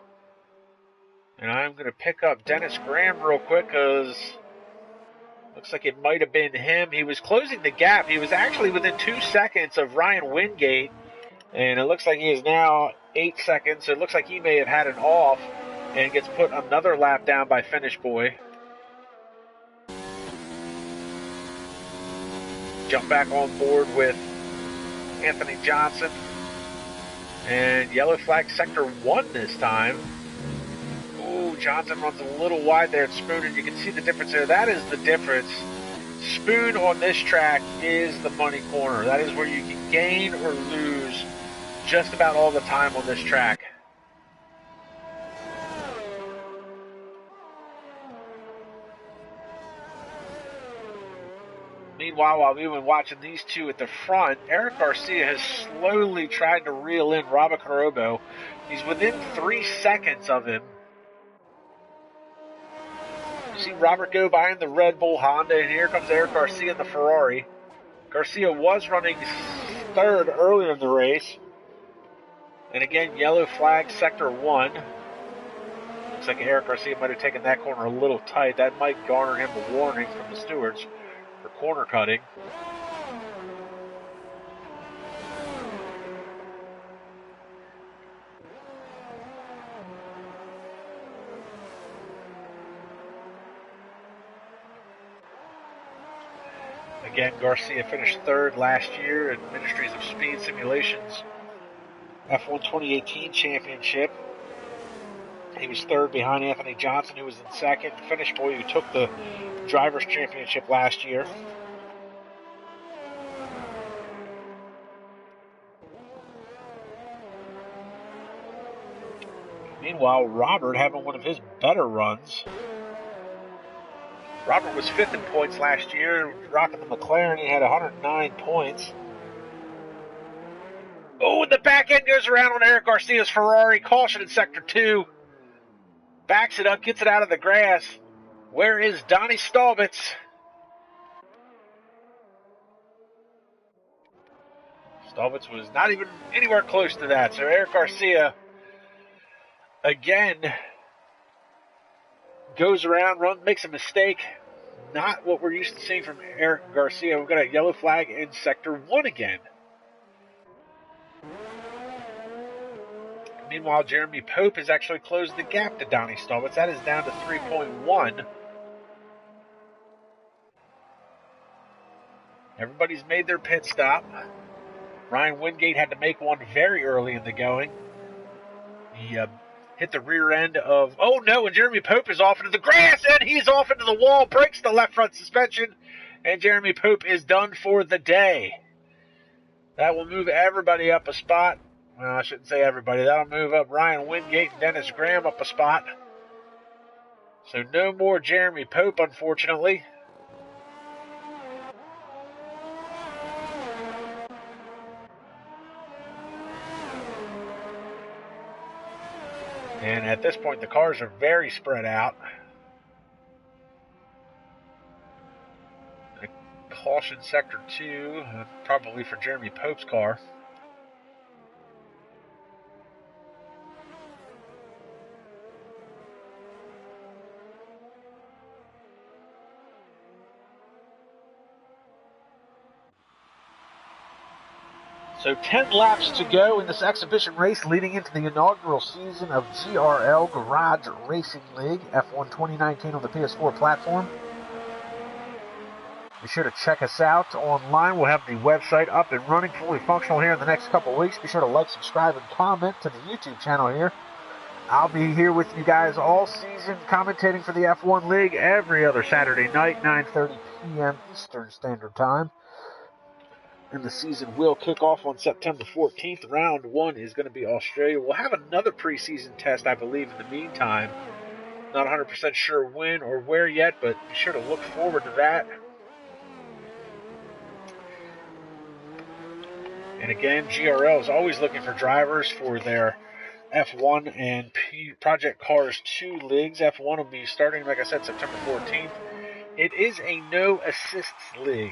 And I'm going to pick up Dennis Graham real quick because looks like it might have been him. He was closing the gap. He was actually within 2 seconds of Ryan Wingate. And it looks like he is now 8 seconds. So it looks like he may have had an off and gets put another lap down by Finish Boy. Jump back on board with Anthony Johnson. And yellow flag sector 1 this time. Ooh, Johnson runs a little wide there at Spoon, and you can see the difference there. That is the difference. Spoon on this track is the money corner. That is where you can gain or lose just about all the time on this track. Meanwhile, while we've been watching these two at the front, Eric Garcia has slowly tried to reel in Robert Carobo. He's within 3 seconds of him. You see Robert go by in the Red Bull Honda, and here comes Eric Garcia in the Ferrari. Garcia was running 3rd earlier in the race. And again, yellow flag sector 1. Looks like Eric Garcia might have taken that corner a little tight. That might garner him a warning from the stewards for corner cutting. Again, Garcia finished third last year in Ministries of Speed Simulations F1 2018 Championship. He was third behind Anthony Johnson, who was in second. Finish Boy, who took the Drivers' Championship last year. Meanwhile, Robert having one of his better runs. Robert was fifth in points last year, rocking the McLaren. He had 109 points. Oh, and the back end goes around on Eric Garcia's Ferrari. Caution in Sector 2. Backs it up, gets it out of the grass. Where is Donnie Staubitz? Staubitz was not even anywhere close to that. So Eric Garcia, again, goes around, makes a mistake. Not what we're used to seeing from Eric Garcia. We've got a yellow flag in Sector 1 again. Meanwhile, Jeremy Pope has actually closed the gap to Donnie Staubitz. That is down to 3.1. Everybody's made their pit stop. Ryan Wingate had to make one very early in the going. He hit the rear end of... Oh, no, and Jeremy Pope is off into the grass, and he's off into the wall, breaks the left front suspension, and Jeremy Pope is done for the day. That will move everybody up a spot. Well, I shouldn't say everybody. That'll move up Ryan Wingate and Dennis Graham up a spot. So no more Jeremy Pope, unfortunately. And at this point, the cars are very spread out. A caution Sector 2, probably for Jeremy Pope's car. So 10 laps to go in this exhibition race leading into the inaugural season of GRL Garage Racing League F1 2019 on the PS4 platform. Be sure to check us out online. We'll have the website up and running, fully functional here in the next couple of weeks. Be sure to like, subscribe, and comment to the YouTube channel here. I'll be here with you guys all season commentating for the F1 League every other Saturday night, 9:30 p.m. Eastern Standard Time. And the season will kick off on September 14th. Round 1 is going to be Australia. We'll have another preseason test, I believe, in the meantime. Not 100% sure when or where yet, but be sure to look forward to that. And again, GRL is always looking for drivers for their F1 and Project Cars 2 leagues. F1 will be starting, like I said, September 14th. It is a no assists league.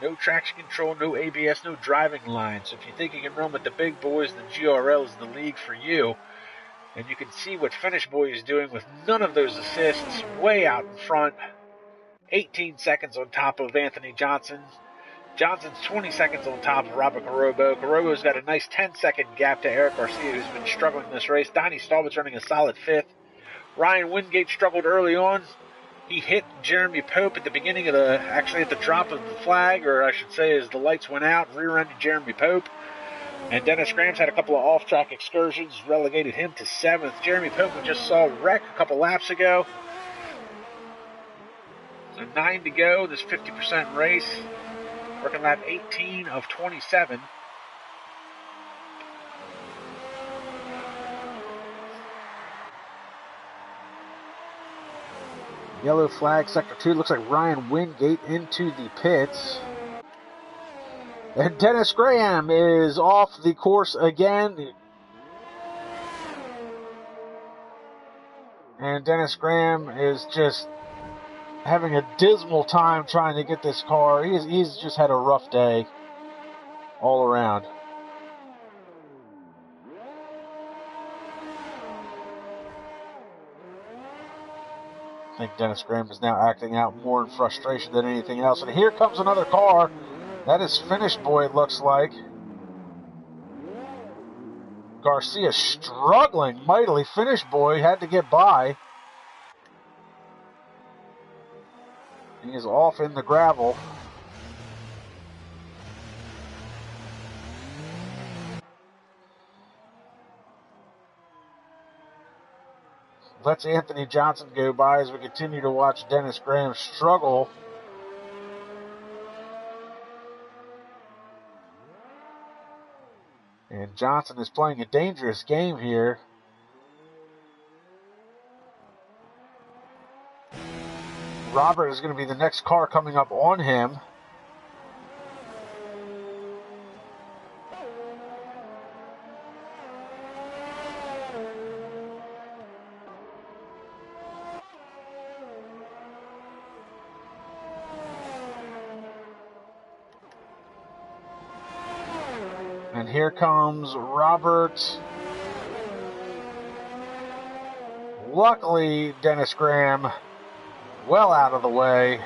No traction control, no ABS, no driving line. So if you think you can run with the big boys, then GRL is the league for you. And you can see what Finish Boy is doing with none of those assists, way out in front. 18 seconds on top of Anthony Johnson. Johnson's 20 seconds on top of Robert Garobo. Garobo's got a nice 10-second gap to Eric Garcia, who's been struggling in this race. Donnie Staubitz running a solid 5th. Ryan Wingate struggled early on. He hit Jeremy Pope at the beginning of actually at the drop of the flag, or I should say as the lights went out, rear-ended Jeremy Pope. And Dennis Graham's had a couple of off-track excursions, relegated him to 7th. Jeremy Pope we just saw wreck a couple laps ago. So 9 to go, this 50% race. Working lap 18 of 27. Yellow flag, Sector 2. Looks like Ryan Wingate into the pits. And Dennis Graham is off the course again. And Dennis Graham is just having a dismal time trying to get this car. He's just had a rough day all around. I think Dennis Graham is now acting out more in frustration than anything else. And here comes another car. That is Finish Boy, it looks like. Garcia struggling mightily. Finish Boy had to get by. He is off in the gravel. lets Anthony Johnson go by as we continue to watch Dennis Graham struggle. And Johnson is playing a dangerous game here. Robert is going to be the next car coming up on him. And here comes Robert. Luckily, Dennis Graham well out of the way.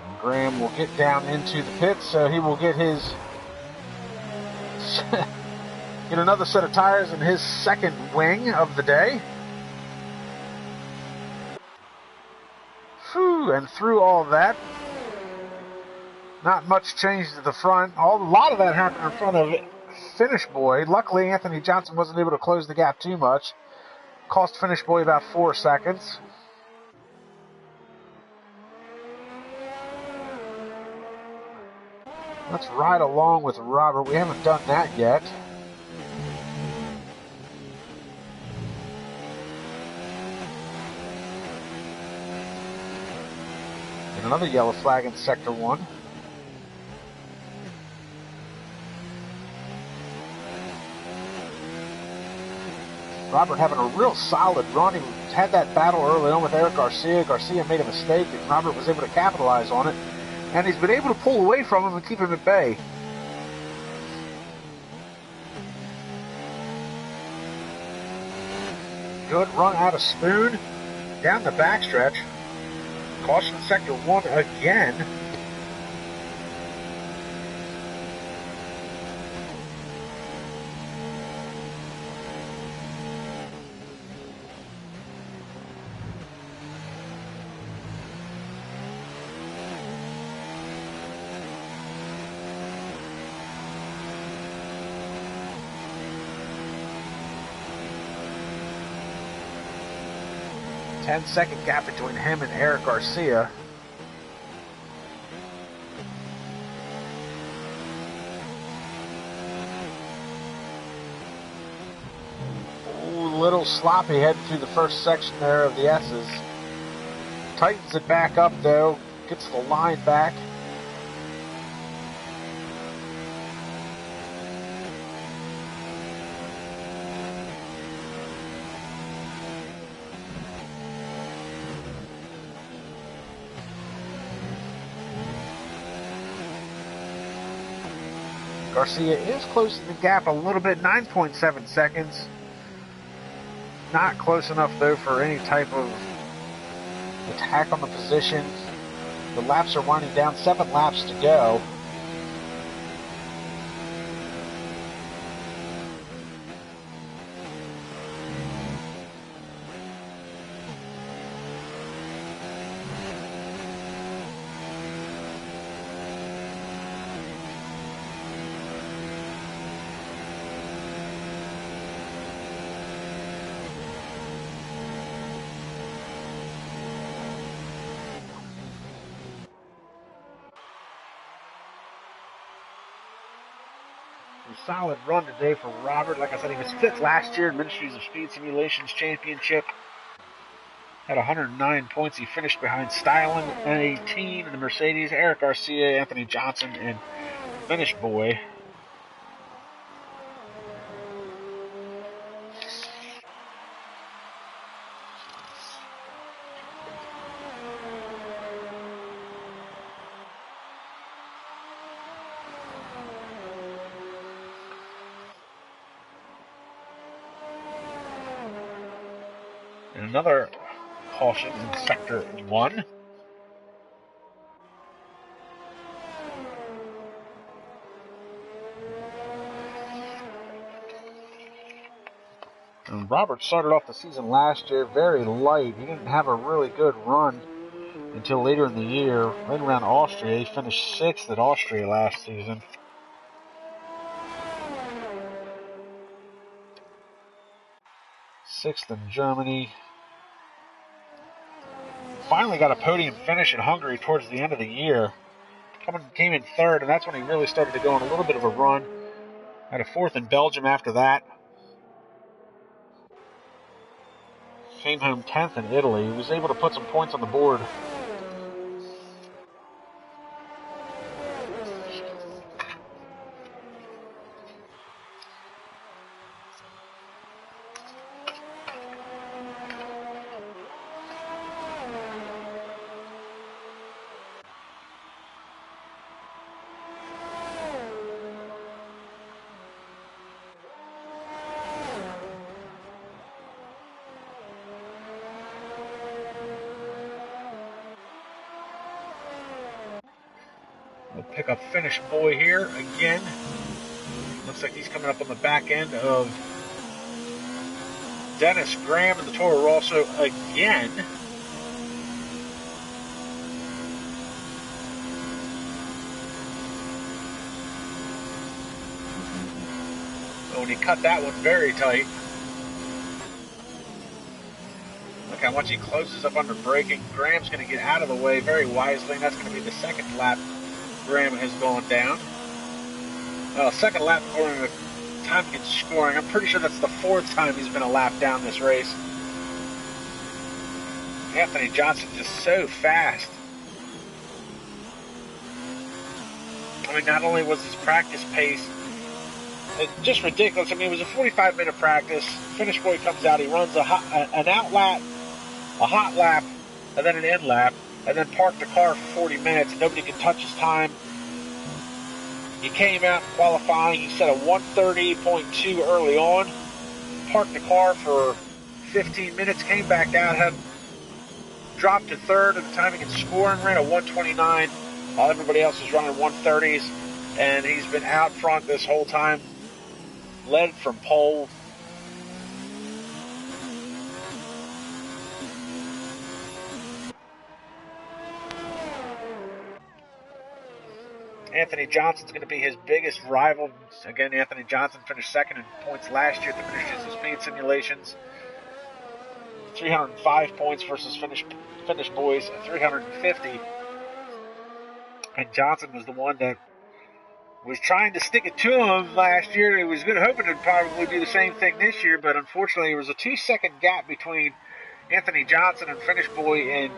And Graham will get down into the pits, so he will get his get another set of tires in his second wing of the day. Whew, and through all of that, not much change to the front. A lot of that happened in front of Finish Boy. Luckily, Anthony Johnson wasn't able to close the gap too much. Cost Finish Boy about 4 seconds. Let's ride along with Robert. We haven't done that yet. And another yellow flag in Sector 1. Robert having a real solid run. He had that battle early on with Eric Garcia. Garcia made a mistake, and Robert was able to capitalize on it. And he's been able to pull away from him and keep him at bay. Good run out of Spoon. Down the backstretch. Caution Sector 1 again. Ten-second gap between him and Eric Garcia. Ooh, a little sloppy heading through the first section there of the S's. Tightens it back up though, gets the line back. Garcia is closing the gap a little bit, 9.7 seconds. Not close enough, though, for any type of attack on the position. The laps are winding down, 7 laps to go. Solid run today for Robert. Like I said, he was 5th last year in Ministries of Speed Simulations Championship. Had 109 points. He finished behind Styling and 18 in the Mercedes, Eric Garcia, Anthony Johnson, and Finish Boy. And another caution in Sector 1. And Robert started off the season last year very light. He didn't have a really good run until later in the year, right around Austria. He finished 6th at Austria last season. 6th in Germany. Finally got a podium finish in Hungary towards the end of the year. Came in 3rd, and that's when he really started to go on a little bit of a run. Had a 4th in Belgium after that. Came home 10th in Italy. He was able to put some points on the board. We'll pick up Finnish boy here again. Looks like he's coming up on the back end of Dennis Graham in the Toro Rosso again. Oh, and he cut that one very tight. Look how much he closes up under braking. Graham's going to get out of the way very wisely, and that's going to be the 2nd lap Graham has gone down. 2nd lap according to time he gets scoring. I'm pretty sure that's the 4th time he's been a lap down this race. Anthony Johnson just so fast. I mean, not only was his practice pace just ridiculous. I mean, it was a 45-minute practice. Finnish boy comes out. He runs an out lap, a hot lap, and then an end lap, and then parked the car for 40 minutes. Nobody could touch his time. He came out qualifying. He set a 1:30.2 early on. Parked the car for 15 minutes. Came back out. Had dropped to 3rd at the time he could score and ran a 1:29 while everybody else was running 1:30s. And he's been out front this whole time. Led from pole. Anthony Johnson's going to be his biggest rival. Again, Anthony Johnson finished 2nd in points last year at the British Speed Simulations. 305 points versus Finnish boys 350. And Johnson was the one that was trying to stick it to him last year. He was hoping to probably do the same thing this year, but unfortunately there was a 2-second gap between Anthony Johnson and Finnish boy in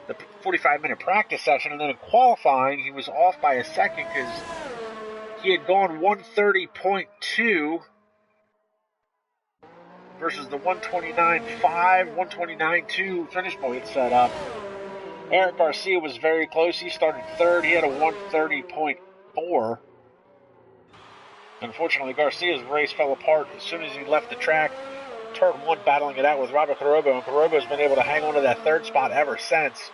the 45-minute practice session, and then in qualifying he was off by a second because he had gone 1:30.2 versus the 1:29.5, 1:29.2 Finnish boy had set up. Eric Garcia was very close. He started 3rd. He had a 1:30.4. Unfortunately, Garcia's race fell apart as soon as he left the track. Turn 1 battling it out with Robert Carobo, and Carobo's been able to hang on to that 3rd spot ever since.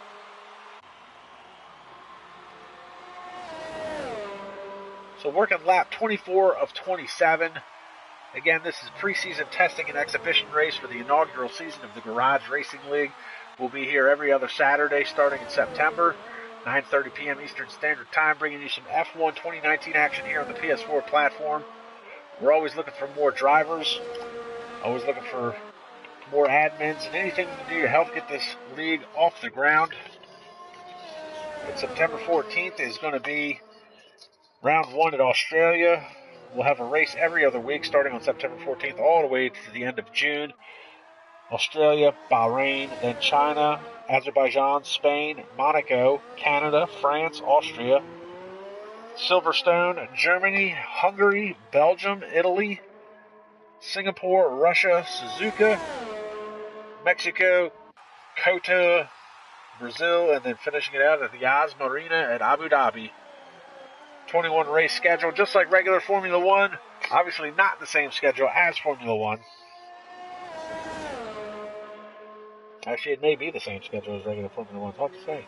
So working lap 24 of 27. Again, this is preseason testing and exhibition race for the inaugural season of the Garage Racing League. We'll be here every other Saturday starting in September, 9:30 p.m. Eastern Standard Time, bringing you some F1 2019 action here on the PS4 platform. We're always looking for more drivers, always looking for more admins, and anything we can do to help get this league off the ground. But September 14th is going to be round 1 at Australia. We'll have a race every other week starting on September 14th all the way to the end of June. Australia, Bahrain, then China, Azerbaijan, Spain, Monaco, Canada, France, Austria, Silverstone, Germany, Hungary, Belgium, Italy, Singapore, Russia, Suzuka, Mexico, Kota, Brazil, and then finishing it out at the Yas Marina at Abu Dhabi. 21 race schedule, just like regular Formula One. Obviously not the same schedule as Formula One. Actually, it may be the same schedule as regular Formula One. It's hard to say.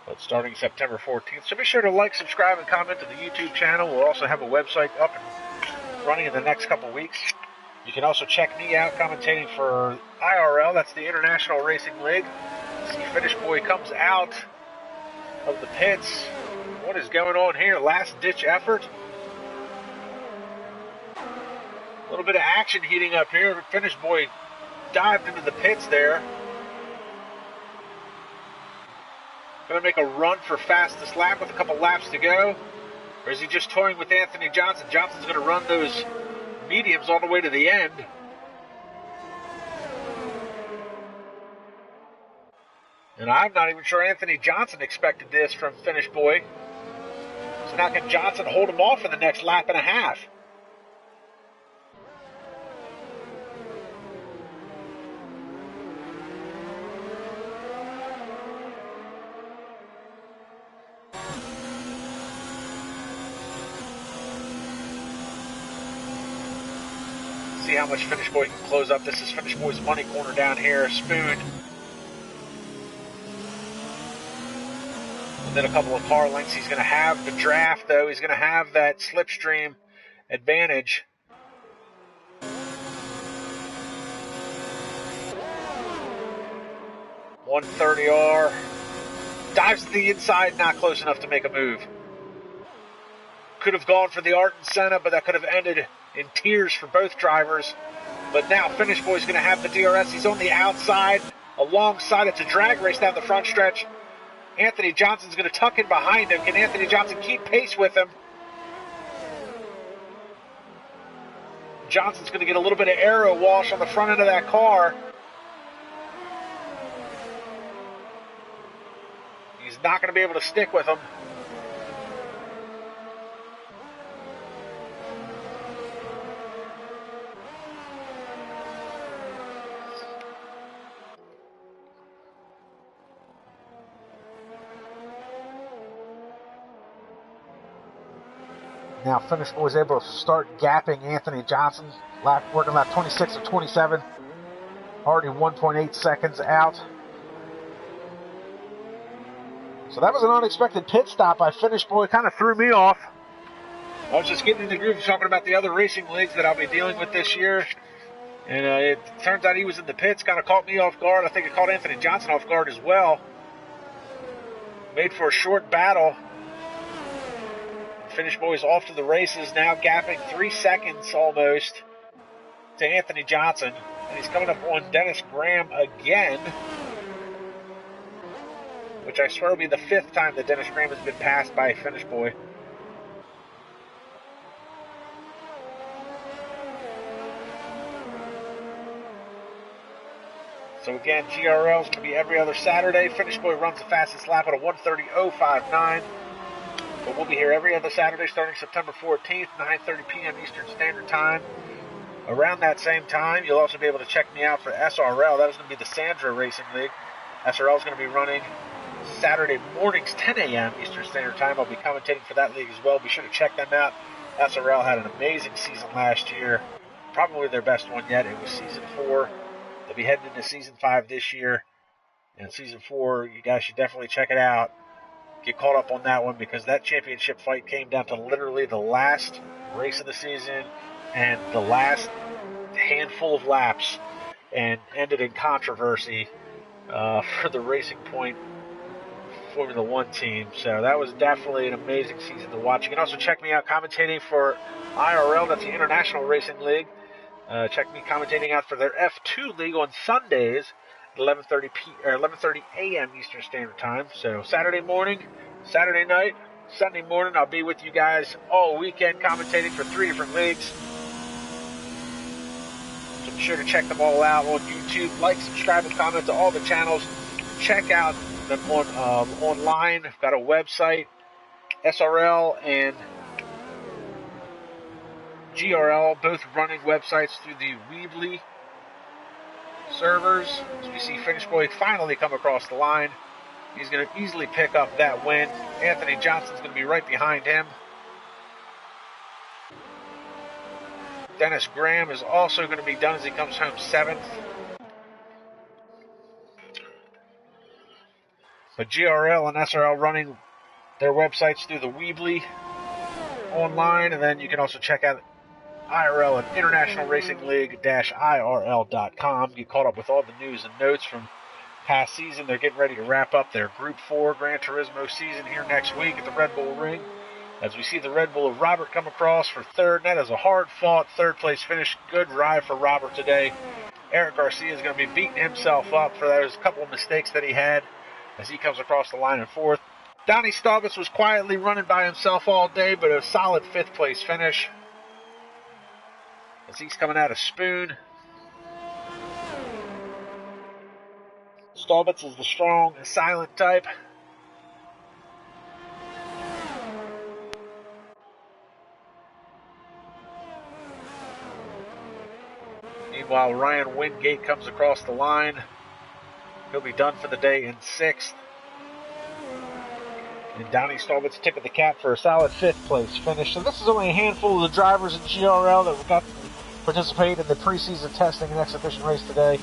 But starting September 14th. So be sure to like, subscribe, and comment to the YouTube channel. We'll also have a website up and running in the next couple weeks. You can also check me out commentating for IRL. That's the International Racing League. See Finnish boy comes out of the pits. What is going on here? Last ditch effort. A little bit of action heating up here. Finish boy dived into the pits there. Going to make a run for fastest lap with a couple laps to go. Or is he just toying with Anthony Johnson? Johnson's going to run those mediums all the way to the end. And I'm not even sure Anthony Johnson expected this from Finish Boy. So now can Johnson hold him off for the next lap and a half? See how much Finish Boy can close up. This is Finish Boy's money corner down here. Spoon. Within a couple of car lengths. He's going to have the draft, though. He's going to have that slipstream advantage. .130R. Dives to the inside, not close enough to make a move. Could have gone for the Art and Senna, but that could have ended in tears for both drivers. But now Finish Boy's going to have the DRS. He's on the outside, alongside. It's a drag race down the front stretch. Anthony Johnson's going to tuck in behind him. Can Anthony Johnson keep pace with him? Johnson's going to get a little bit of aero wash on the front end of that car. He's not going to be able to stick with him. Now Finish Boy was able to start gapping Anthony Johnson, working lap 26 of 27, already 1.8 seconds out. So that was an unexpected pit stop by Finish Boy, kind of threw me off. I was just getting in the groove of talking about the other racing leagues that I'll be dealing with this year. And it turns out he was in the pits, kind of caught me off guard. I think it caught Anthony Johnson off guard as well. Made for a short battle. Finish Boy's off to the races now, gapping 3 seconds almost to Anthony Johnson. And he's coming up on Dennis Graham again, which I swear will be the 5th time that Dennis Graham has been passed by Finish Boy. So again, GRL is going to be every other Saturday. Finish Boy runs the fastest lap at a 1:30.059. But we'll be here every other Saturday starting September 14th, 9:30 p.m. Eastern Standard Time. Around that same time, you'll also be able to check me out for SRL. That is going to be the Sandra Racing League. SRL is going to be running Saturday mornings, 10 a.m. Eastern Standard Time. I'll be commentating for that league as well. Be sure to check them out. SRL had an amazing season last year. Probably their best one yet. It was Season 4. They'll be heading into Season 5 this year. And Season 4, you guys should definitely check it out. Get caught up on that one because that championship fight came down to literally the last race of the season and the last handful of laps and ended in controversy for the Racing Point Formula One team. So that was definitely an amazing season to watch. You can also check me out commentating for IRL, that's the International Racing League. Check me commentating out for their F2 League on Sundays. 11:30 a.m. Eastern Standard Time. So Saturday morning, Saturday night, Sunday morning, I'll be with you guys all weekend commentating for 3 different leagues. So be sure to check them all out on YouTube. Like, subscribe, and comment to all the channels. Check out them on online. I've got a website, SRL and GRL, both running websites through the Weebly servers. As we see Finish Boy finally come across the line. He's going to easily pick up that win. Anthony Johnson's going to be right behind him. Dennis Graham is also going to be done as he comes home 7th. But GRL and SRL running their websites through the Weebly online, and then you can also check out IRL and International Racing League-IRL.com. Get caught up with all the news and notes from past season. They're getting ready to wrap up their Group 4 Gran Turismo season here next week at the Red Bull Ring. As we see the Red Bull of Robert come across for third, and that is a hard-fought third-place finish. Good ride for Robert today. Eric Garcia is going to be beating himself up for those couple of mistakes that he had as he comes across the line in fourth. Donnie Staubitz was quietly running by himself all day, but a solid fifth-place finish as he's coming out of Spoon. Staubitz is the strong, silent type. Meanwhile, Ryan Wingate comes across the line. He'll be done for the day in sixth. And Donnie Staubitz tip of the cap for a solid fifth-place finish. So this is only a handful of the drivers in GRL that got to participate in the preseason testing and exhibition race today.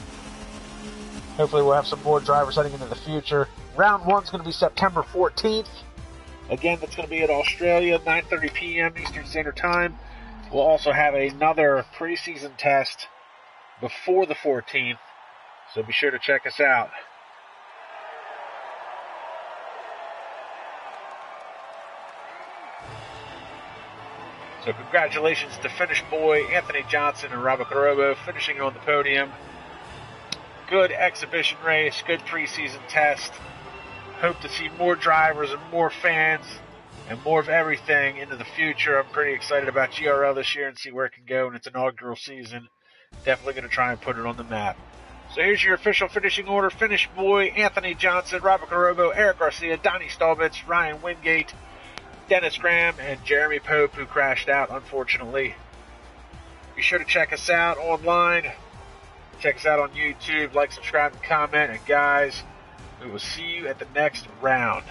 Hopefully we'll have some more drivers heading into the future. Round 1 is going to be September 14th. Again, that's going to be at Australia, 9:30 p.m. Eastern Standard Time. We'll also have another preseason test before the 14th, so be sure to check us out. So congratulations to Finish Boy, Anthony Johnson, and Robert Carobo finishing on the podium. Good exhibition race, good preseason test. Hope to see more drivers and more fans and more of everything into the future. I'm pretty excited about GRL this year and see where it can go in its inaugural season. Definitely going to try and put it on the map. So here's your official finishing order. Finish Boy, Anthony Johnson, Robert Carobo, Eric Garcia, Donnie Staubitz, Ryan Wingate, Dennis Graham, and Jeremy Pope, who crashed out, unfortunately. Be sure to check us out online. Check us out on YouTube. Like, subscribe, and comment. And guys, we will see you at the next round.